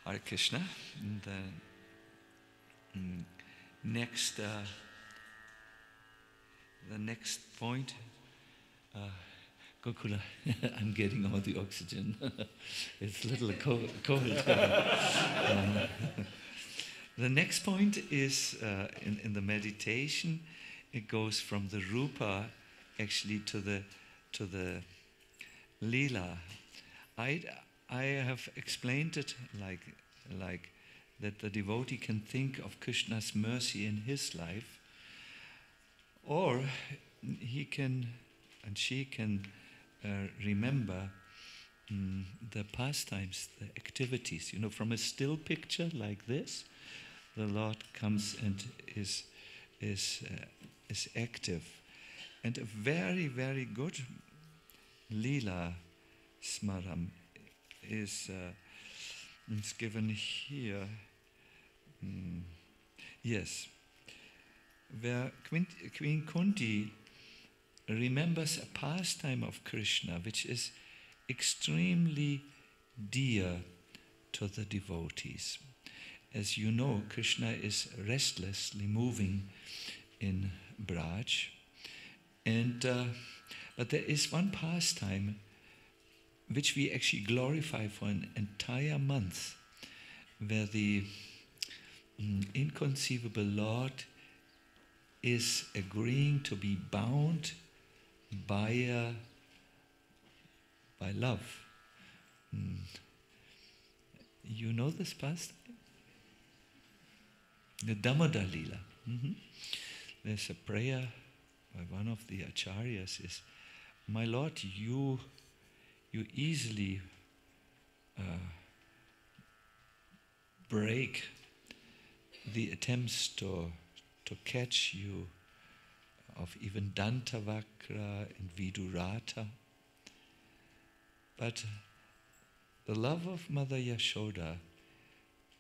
Hare Krishna. And the next point, Gokula, I'm getting all the oxygen. It's a little cold. The next point is in the meditation. It goes from the rupa, actually, to the lila. I have explained it like that the devotee can think of Krishna's mercy in his life, or he can and she can remember the pastimes, the activities. You know, from a still picture like this, the Lord comes and is active. And a very, very good lila smaram is given here. Yes, where Queen Kunti remembers a pastime of Krishna which is extremely dear to the devotees. As you know, Krishna is restlessly moving in Braj, and but there is one pastime which we actually glorify for an entire month, where the inconceivable Lord is agreeing to be bound by love. You know this pastime? The Damodar Lila. There's a prayer by one of the acharyas is, my Lord, you easily break the attempts to catch you of even Dantavakra and Vidurata. But the love of Mother Yashoda,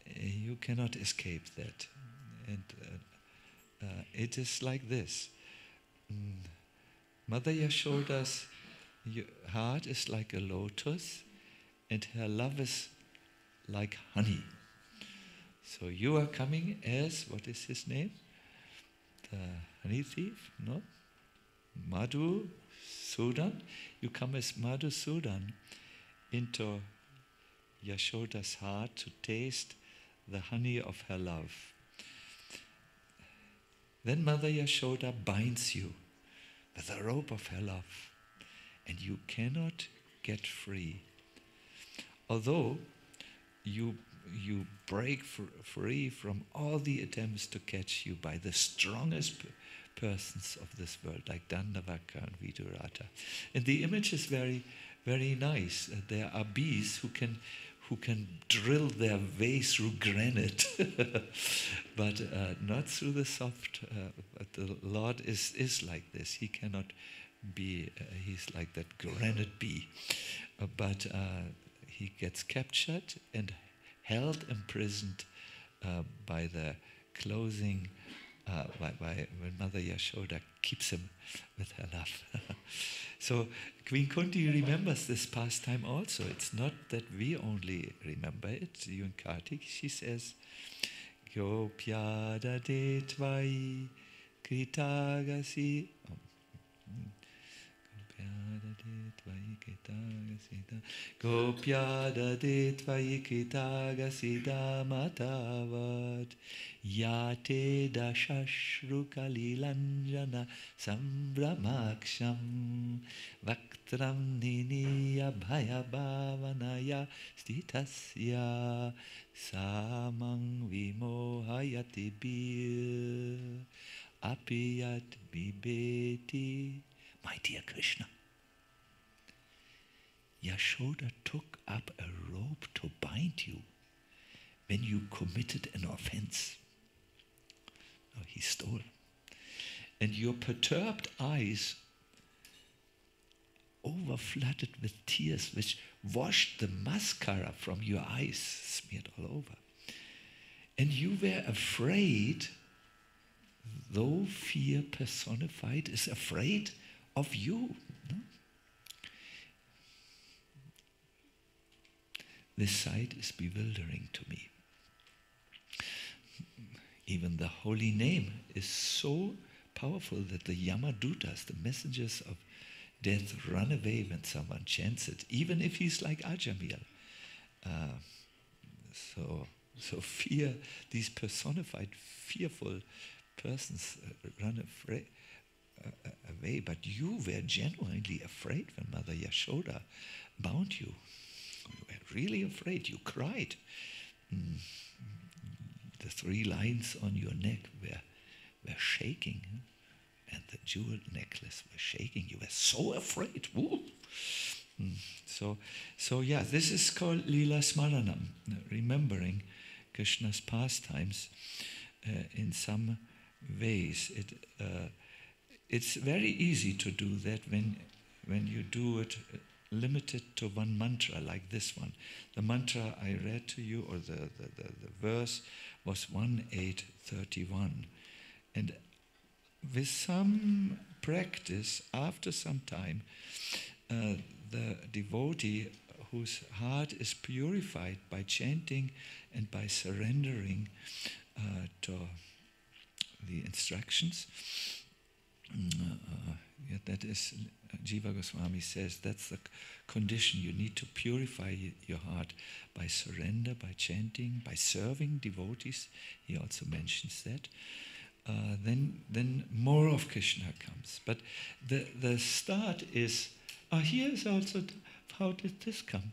you cannot escape that. And it is like this. Mother Yashoda's heart is like a lotus, and her love is like honey. So you are coming as, what is his name? The honey thief? No? Madhu Sudan. You come as Madhu Sudan into Yashoda's heart to taste the honey of her love. Then Mother Yashoda binds you with the rope of her love, and you cannot get free. Although you break free from all the attempts to catch you by the strongest persons of this world, like Dandavaka and Vidurata. And the image is very, very nice. There are bees who can drill their way through granite, but not through the soft. But the Lord is like this. He cannot be. He's like that granite bee, but he gets captured and held, imprisoned by the closing. When Mother Yashoda keeps him with her love. So Queen Kunti remembers this pastime also. It's not that we only remember it. During Kartik, she says, Gopyada de tvai kritagasi. Gopyada de tvai kitagasida matavad yate dashashru kalilanjana sambramaksham vaktram niniya bhayabhavanaya stitasya samang vimohayati bir apiyat bibeti. My dear Krishna, Yashoda took up a rope to bind you when you committed an offense. Oh, he stole. And your perturbed eyes overflooded with tears which washed the mascara from your eyes, smeared all over. And you were afraid, though fear personified is afraid of you. No? This sight is bewildering to me. Even the holy name is so powerful that the Yamadutas, the messengers of death, run away when someone chants it, even if he's like Ajamil. So fear, these personified, fearful persons run away, but you were genuinely afraid when Mother Yashoda bound you. You were really afraid. You cried. The 3 lines on your neck were shaking, and the jeweled necklace was shaking. You were so afraid. So yeah, this is called Lila Smaranam, remembering Krishna's pastimes in some ways. It's very easy to do that when you do it limited to one mantra like this one. The mantra I read to you, or the verse, was 1831. And with some practice, after some time, the devotee whose heart is purified by chanting and by surrendering to the instructions, that is, Jiva Goswami says, that's the condition. You need to purify your heart by surrender, by chanting, by serving devotees. He also mentions that. Then more of Krishna comes. But the start is, here is also, how did this come?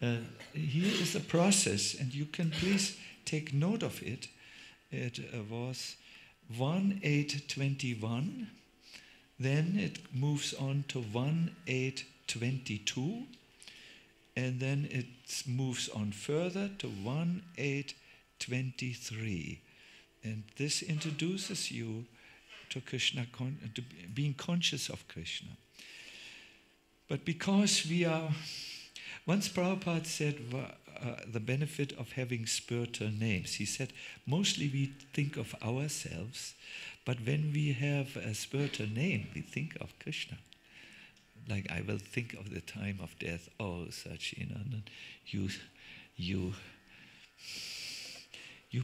Here is a process, and you can please take note of it. It was 1821, then it moves on to 1822, and then it moves on further to 1823. And this introduces you to Krishna, to being conscious of Krishna. But because we are, once Prabhupada said the benefit of having spiritual names, he said, mostly we think of ourselves, but when we have a spiritual name, we think of Krishna. Like, I will think of the time of death, oh, Sacinandana, you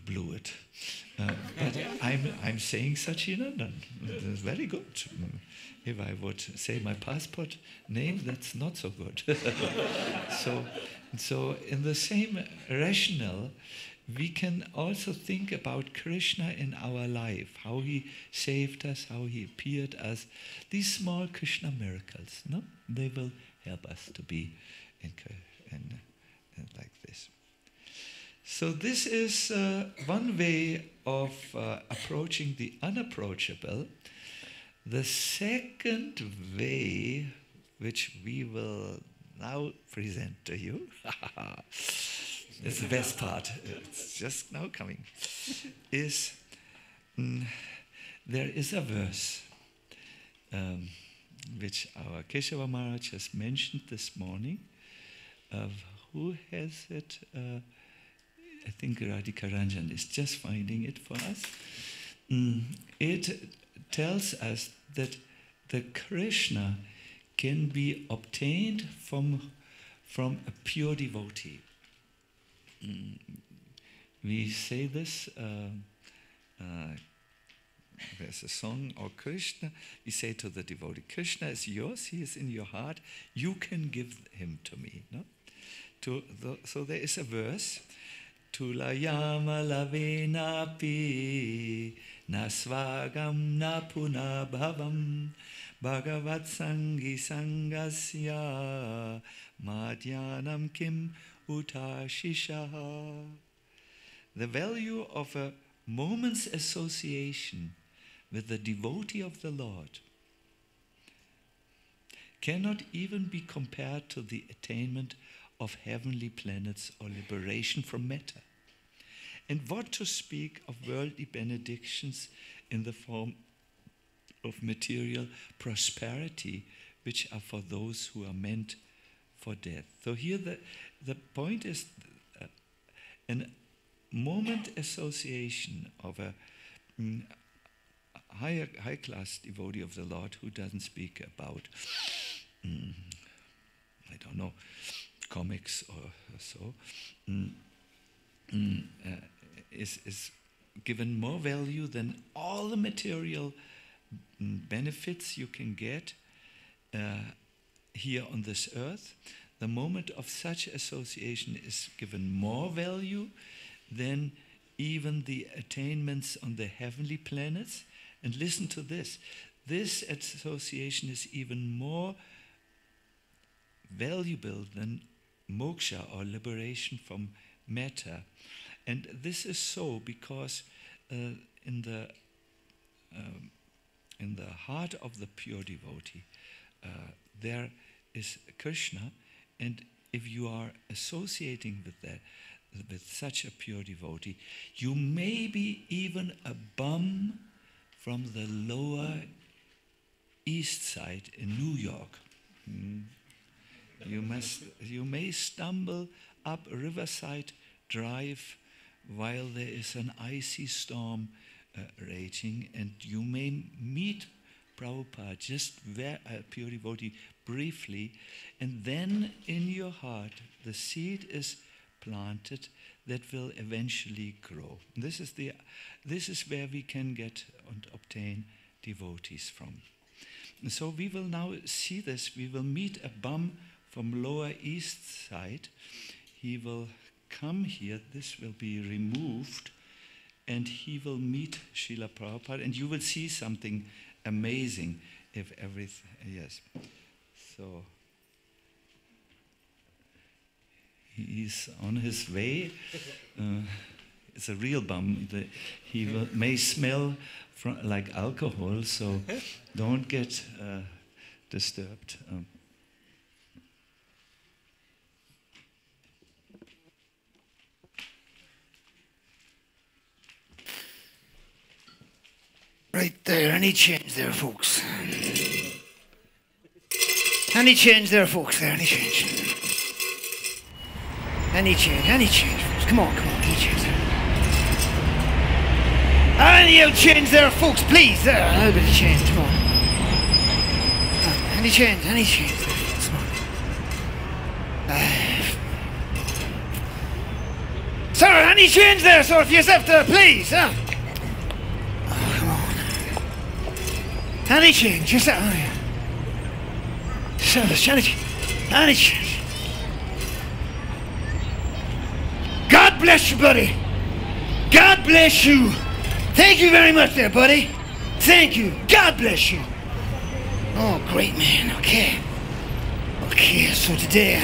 blew it. But I'm saying Sacinandana. That's very good. If I would say my passport name, that's not so good. So in the same rationale, we can also think about Krishna in our life, how he saved us, how he appeared us. These small Krishna miracles, no? They will help us to be in like this. So this is one way of approaching the unapproachable. The second way, which we will now present to you, it's the best part, it's just now coming, is there is a verse which our Keshava Maharaj has mentioned this morning. Who has it? I think Radhika Ranjan is just finding it for us. It tells us that the Krishna can be obtained from a pure devotee. We say this, there's a song, or Krishna, we say to the devotee, Krishna is yours, he is in your heart, you can give him to me. No? So there is a verse, Tulayama lavenapi nasvagam na punabhavam bhagavat sangi sangasya madhyanam kim utashisha. The value of a moment's association with the devotee of the Lord cannot even be compared to the attainment of heavenly planets or liberation from matter. And what to speak of worldly benedictions in the form of material prosperity, which are for those who are meant for death. So here the point is a moment association of a high-class devotee of the Lord who doesn't speak about, I don't know, comics or so, is given more value than all the material benefits you can get here on this earth. The moment of such association is given more value than even the attainments on the heavenly planets. And listen to this. This association is even more valuable than moksha or liberation from matter. And this is so because in the heart of the pure devotee there is Krishna, and if you are associating with such a pure devotee, you may be even a bum from the lower east side in New York. You may stumble up Riverside Drive while there is an icy storm raging, and you may meet Prabhupada, just a pure devotee, briefly, and then in your heart the seed is planted that will eventually grow. This is where we can get and obtain devotees from. And so we will now see this. We will meet a bum from lower east side. He will come here. This will be removed, and he will meet Srila Prabhupada, and you will see something amazing if everything, yes. So he's on his way. It's a real bum. He may smell like alcohol, so don't get disturbed. Right there, any change there, folks? Any change there, folks? There, any change? Any change, folks? Come on, any change there? Any old change there, folks, please? There, a little bit of change, come on. Any change there, folks? Come on. Sir, any change there, sir, for yourself there, please? Any change, yourself. Oh, yeah. Service, any change. God bless you, buddy. God bless you. Thank you very much there, buddy. Thank you. God bless you. Oh, great, man. Okay, so today,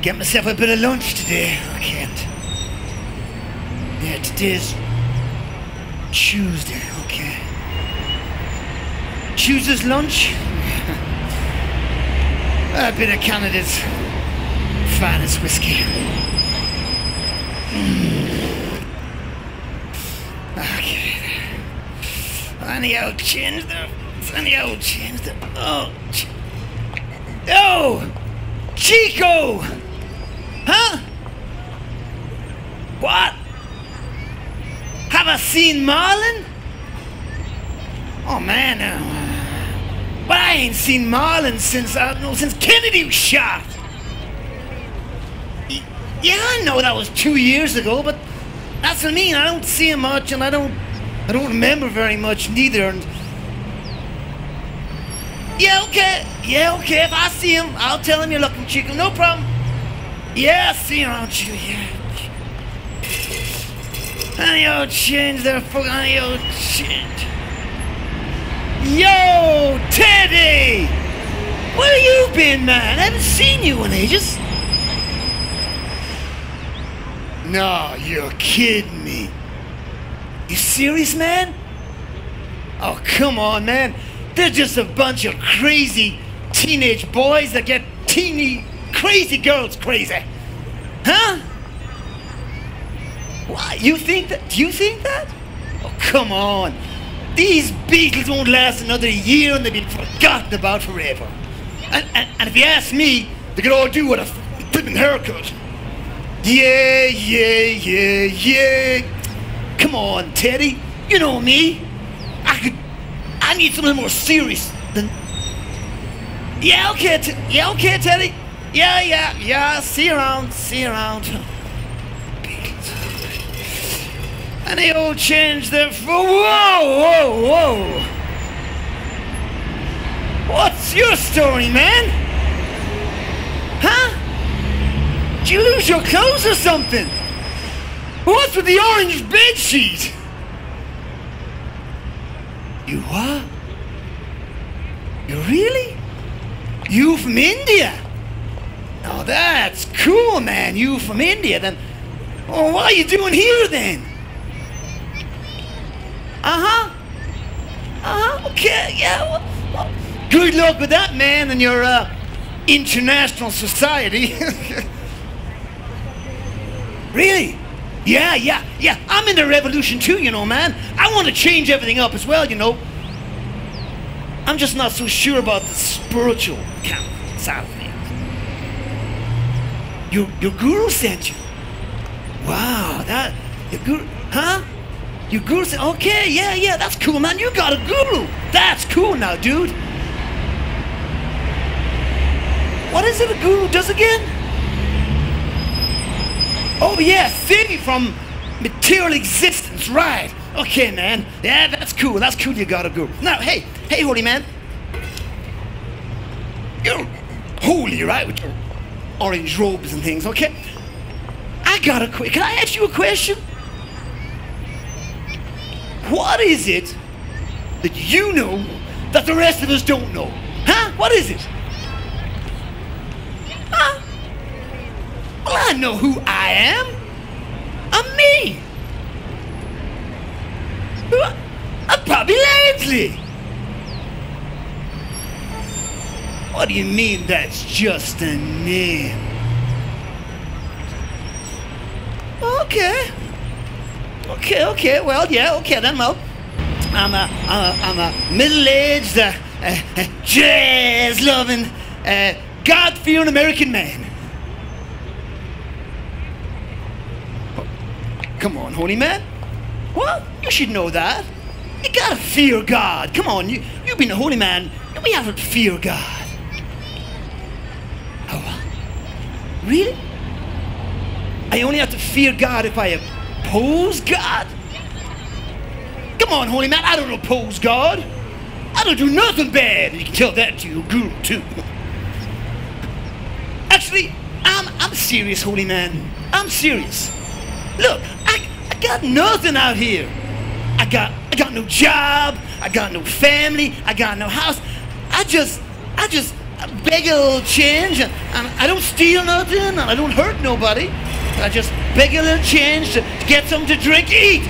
Get myself a bit of lunch today. I can't. Yeah, today's Tuesday. Okay. Tuesday's lunch. A bit of Canada's finest whiskey. Okay. Any old change there. Any old change there. Oh. Oh! Chico! Huh? What? Have I seen Marlon? Oh man, but I ain't seen Marlon since Kennedy was shot. Yeah, I know that was 2 years ago, but that's what I mean. I don't see him much, and I don't remember very much neither. And yeah, okay. If I see him, I'll tell him you're looking, Chico. No problem. Yeah, I see him, aren't you? Yeah. Any old change there, folks. Any old change. Yo, Teddy! Where you been, man? I haven't seen you in ages. No, you're kidding me. You serious, man? Oh, come on, man. They're just a bunch of crazy teenage boys that get crazy girls crazy. Huh? What? You think that? Do you think that? Oh, come on. These Beatles won't last another year and they'll be forgotten about forever. And if you ask me, they could all do with a flipping haircut. Yeah. Come on, Teddy. You know me. I need something more serious than... Yeah, okay, Teddy. Yeah. See you around. Any old change there for... Whoa! What's your story, man? Huh? Did you lose your clothes or something? What's with the orange bedsheet? You what? You really? You from India? Oh, that's cool, man. You from India, then... Oh, what are you doing here, then? Okay, yeah. Well, good luck with that, man, and your international society. Really? Yeah. I'm in the revolution too, you know, man. I want to change everything up as well, you know. I'm just not so sure about the spiritual kind of side of things. Your guru sent you. Wow, your guru, huh? Your guru said, okay, yeah, that's cool, man. You got a guru. That's cool now, dude. What is it a guru does again? Oh, yeah, theory from material existence, right. Okay, man. Yeah, that's cool. You got a guru. Now, hey, holy man. You're holy, right, with your orange robes and things, okay? Can I ask you a question? What is it that you know that the rest of us don't know? Huh? What is it? Huh? Well, I know who I am. I'm me. I'm Bobby Landsley. What do you mean that's just a name? Okay. Well, yeah. Okay then. Well, I'm a middle-aged, jazz-loving, God-fearing American man. Oh, come on, holy man. What? You should know that. You gotta fear God. Come on, you've been a holy man. We have to fear God. Oh, really? I only have to fear God if I oppose God? Come on, holy man, I don't oppose God. I don't do nothing bad. You can tell that to your guru, too. Actually, I'm serious, holy man. I'm serious. Look, I got nothing out here. I got no job. I got no family. I got no house. I just beg a little change, and I don't steal nothing, and I don't hurt nobody. I just beg a little change to get something to drink. Eat.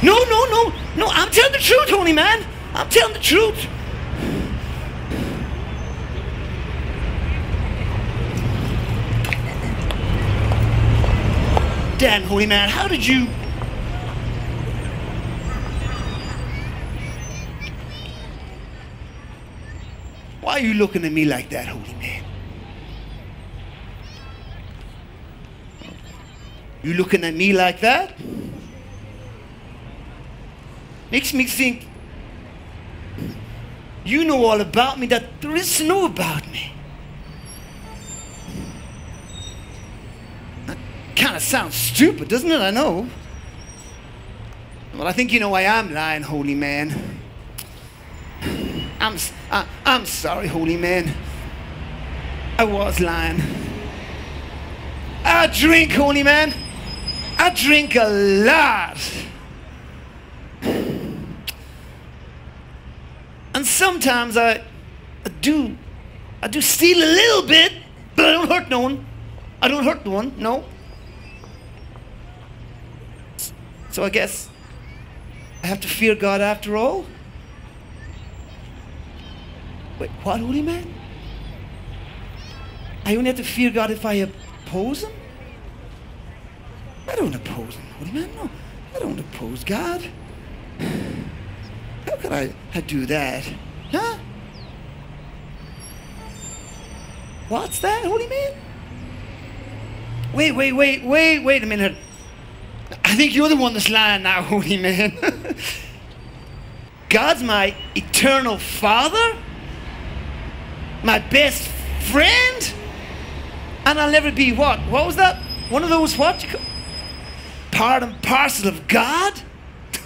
No, I'm telling the truth, holy man. I'm telling the truth. Dan, holy man, how did you... Why are you looking at me like that, holy man? You looking at me like that? Makes me think you know all about me that there is to know about me. That kind of sounds stupid, doesn't it? I know. Well, I think you know I am lying, holy man. I'm sorry, holy man. I was lying. I drink, holy man. I drink a lot. And sometimes I do steal a little bit, but I don't hurt no one. I don't hurt no one, no. So I guess I have to fear God after all. Wait, what, holy man? I only have to fear God if I oppose him? I don't oppose him, holy man, no. I don't oppose God. How could I do that? Huh? What's that, holy man? Wait a minute. I think you're the one that's lying now, holy man. God's my eternal Father? My best friend? And I'll never be what? What was that? One of those what? Part and parcel of God?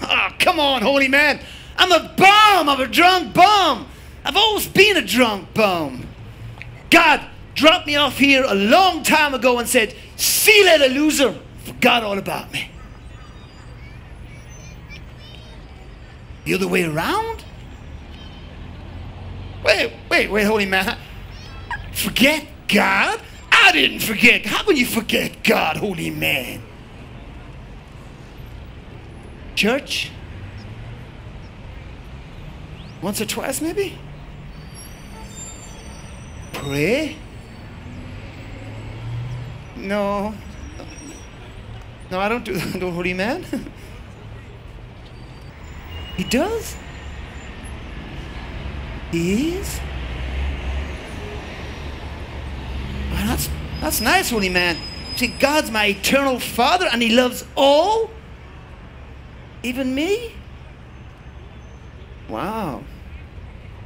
Oh, come on, holy man. I'm a bum. I'm a drunk bum. I've always been a drunk bum. God dropped me off here a long time ago and said, see you later, loser. Forgot all about me. The other way around? Wait, holy man. Forget God? I didn't forget. How can you forget God, holy man? Church? Once or twice, maybe? Pray? No. No, I don't do that, holy man. He does? He is? Well, that's nice, holy man. See, God's my eternal Father and he loves all? Even me? Wow.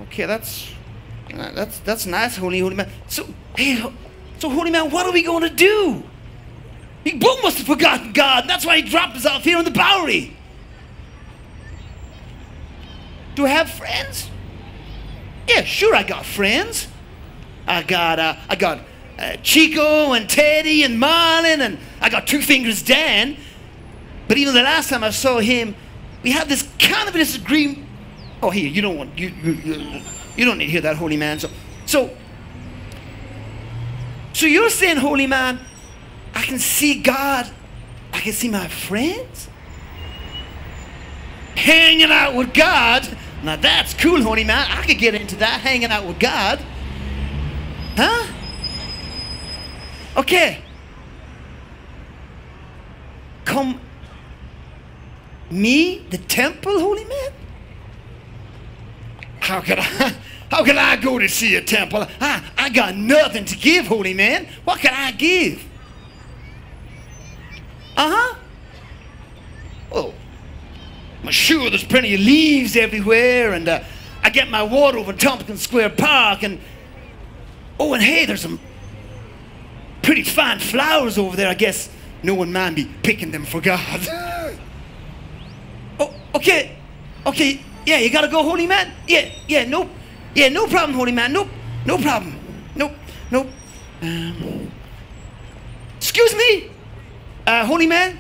Okay, that's nice, holy man. So, holy man, what are we going to do? He both must have forgotten God, and that's why he dropped us off here in the Bowery. Do I have friends? Yeah, sure, I got friends. I got Chico and Teddy and Marlon, and I got Two Fingers Dan. But even the last time I saw him, we had this kind of disagreement. Oh, here, you don't want you don't need to hear that, holy man. So you're saying, holy man, I can see God, I can see my friends hanging out with God. Now that's cool, holy man. I could get into that, hanging out with God. Huh? Okay. Come, me, the temple, holy man? How could I go to see a temple? I got nothing to give, holy man. What can I give? Well, I'm sure there's plenty of leaves everywhere, and I get my water over in Tompkins Square Park, and oh, and hey, there's some pretty fine flowers over there. I guess no one mind me picking them for God. Oh, okay, yeah, you gotta go, holy man. Yeah, no problem, holy man. No problem. Nope. Excuse me, holy man.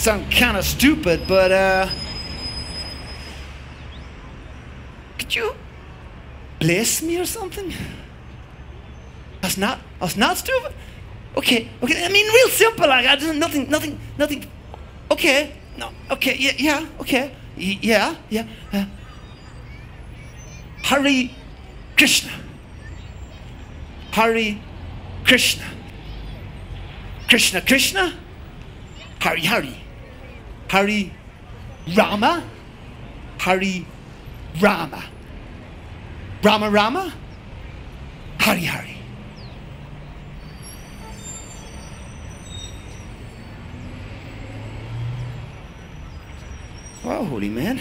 sound kind of stupid, but could you bless me or something? That's not stupid. Okay. I mean, real simple. Like I just nothing. Okay. No. Okay. Yeah. Okay. Yeah. Hare Krishna. Hare Krishna. Krishna Krishna. Hare. Hare Rama. Hare Rama. Rama. Hare. Wow, holy man.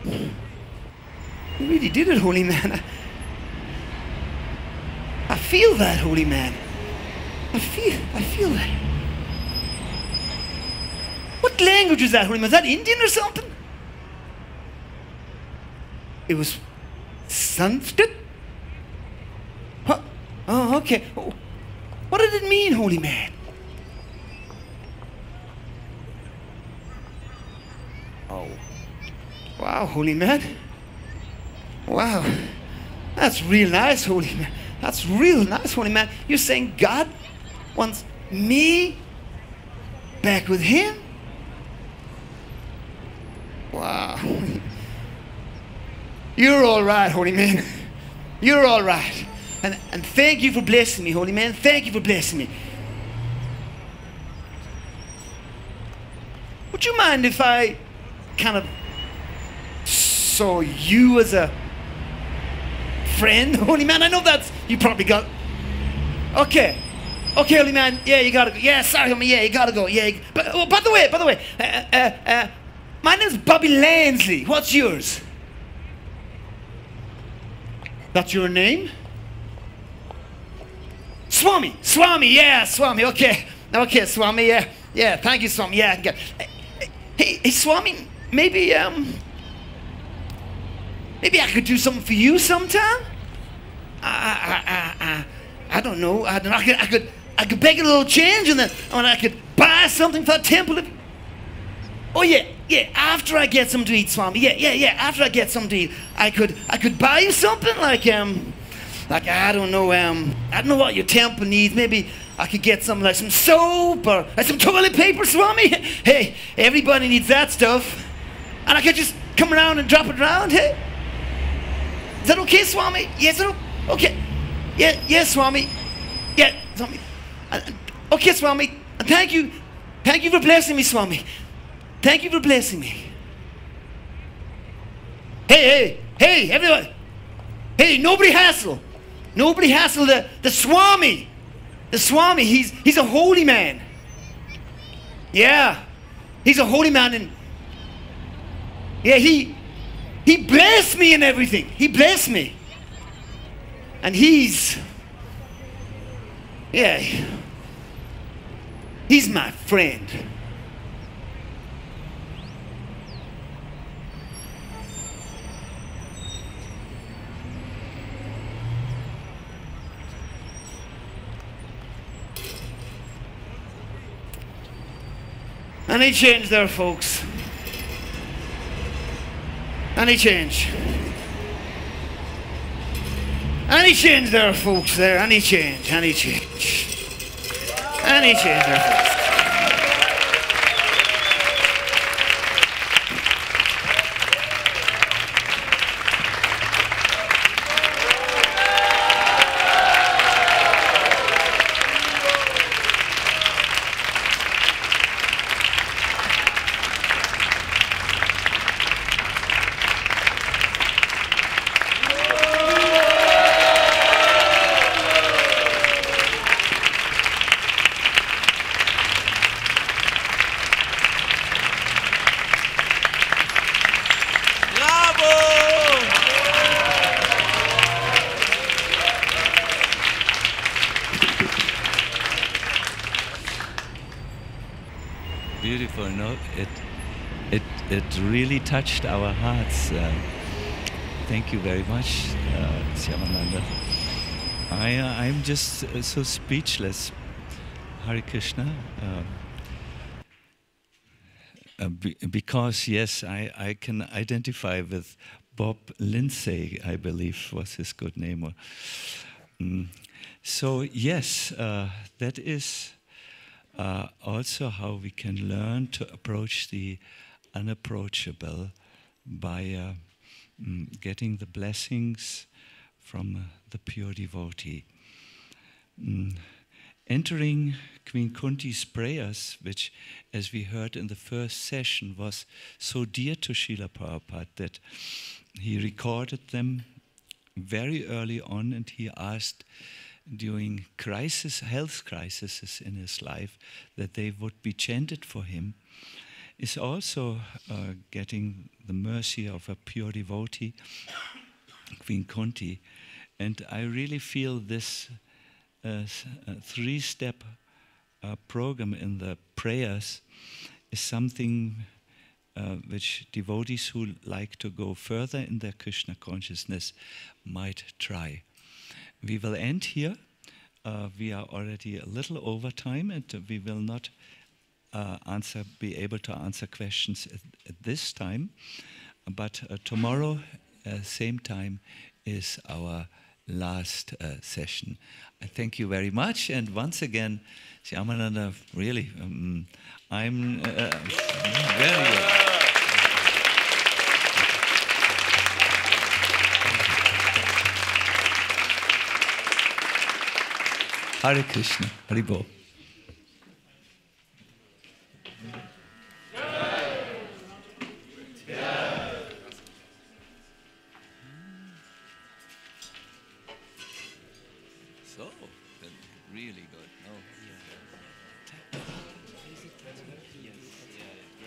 You really did it, holy man. I feel that, holy man. I feel that. What language was that, holy man? Was that Indian or something? It was Sanskrit? Huh? Oh, okay. What did it mean, holy man? Oh. Wow, holy man. Wow. That's real nice, holy man. That's real nice, holy man. You're saying God wants me back with him? Wow. You're all right, holy man. You're all right. And thank you for blessing me, holy man. Thank you for blessing me. Would you mind if I kind of saw you as a friend, holy man? I know that's, you probably got, okay, holy man, yeah, you gotta go, yeah, sorry, homie, yeah, you gotta go, yeah, but, oh, by the way, my name's Bobby Lansley. What's yours? That's your name? Swami, yeah, Swami, okay, Swami, yeah, thank you, Swami, yeah, hey, Swami, maybe I could do something for you sometime. I don't know. I could beg a little change, and then I could buy something for the temple. Oh yeah. After I get something to eat, Swami. Yeah. After I get something to eat, I could buy you something like I don't know what your temple needs. Maybe I could get something like some soap or some toilet paper, Swami. Hey, everybody needs that stuff, and I could just come around and drop it around. Hey. Is that okay, Swami? Yes, okay. Yeah, Swami. Yeah, Swami. Okay, Swami. Thank you for blessing me, Swami. Thank you for blessing me. Hey, everyone. Hey, nobody hassle the Swami. The Swami, he's a holy man. Yeah, he's a holy man, and yeah, he blessed me and everything. He blessed me. And he's my friend. Any change there, folks? Any change? Any change there, folks? There, any change there, folks? Beautiful, no? It really touched our hearts. Thank you very much, Shyamananda. I'm just so speechless. Hare Krishna. because, yes, I can identify with Bob Lindsay, I believe was his good name. So, yes, that is also how we can learn to approach the unapproachable by getting the blessings from the pure devotee. Entering Queen Kunti's prayers, which, as we heard in the first session, was so dear to Srila Prabhupada that he recorded them very early on, and he asked during health crises in his life, that they would be chanted for him, is also getting the mercy of a pure devotee, Queen Kunti. And I really feel this three-step program in the prayers is something which devotees who like to go further in their Krishna consciousness might try. We will end here. We are already a little over time, and we will not be able to answer questions at this time. But tomorrow, same time, is our last session. I thank you very much, and once again, Shyamananda, really, I'm very... Hare Krishna, Hare Bol. So, really good. Oh, yeah.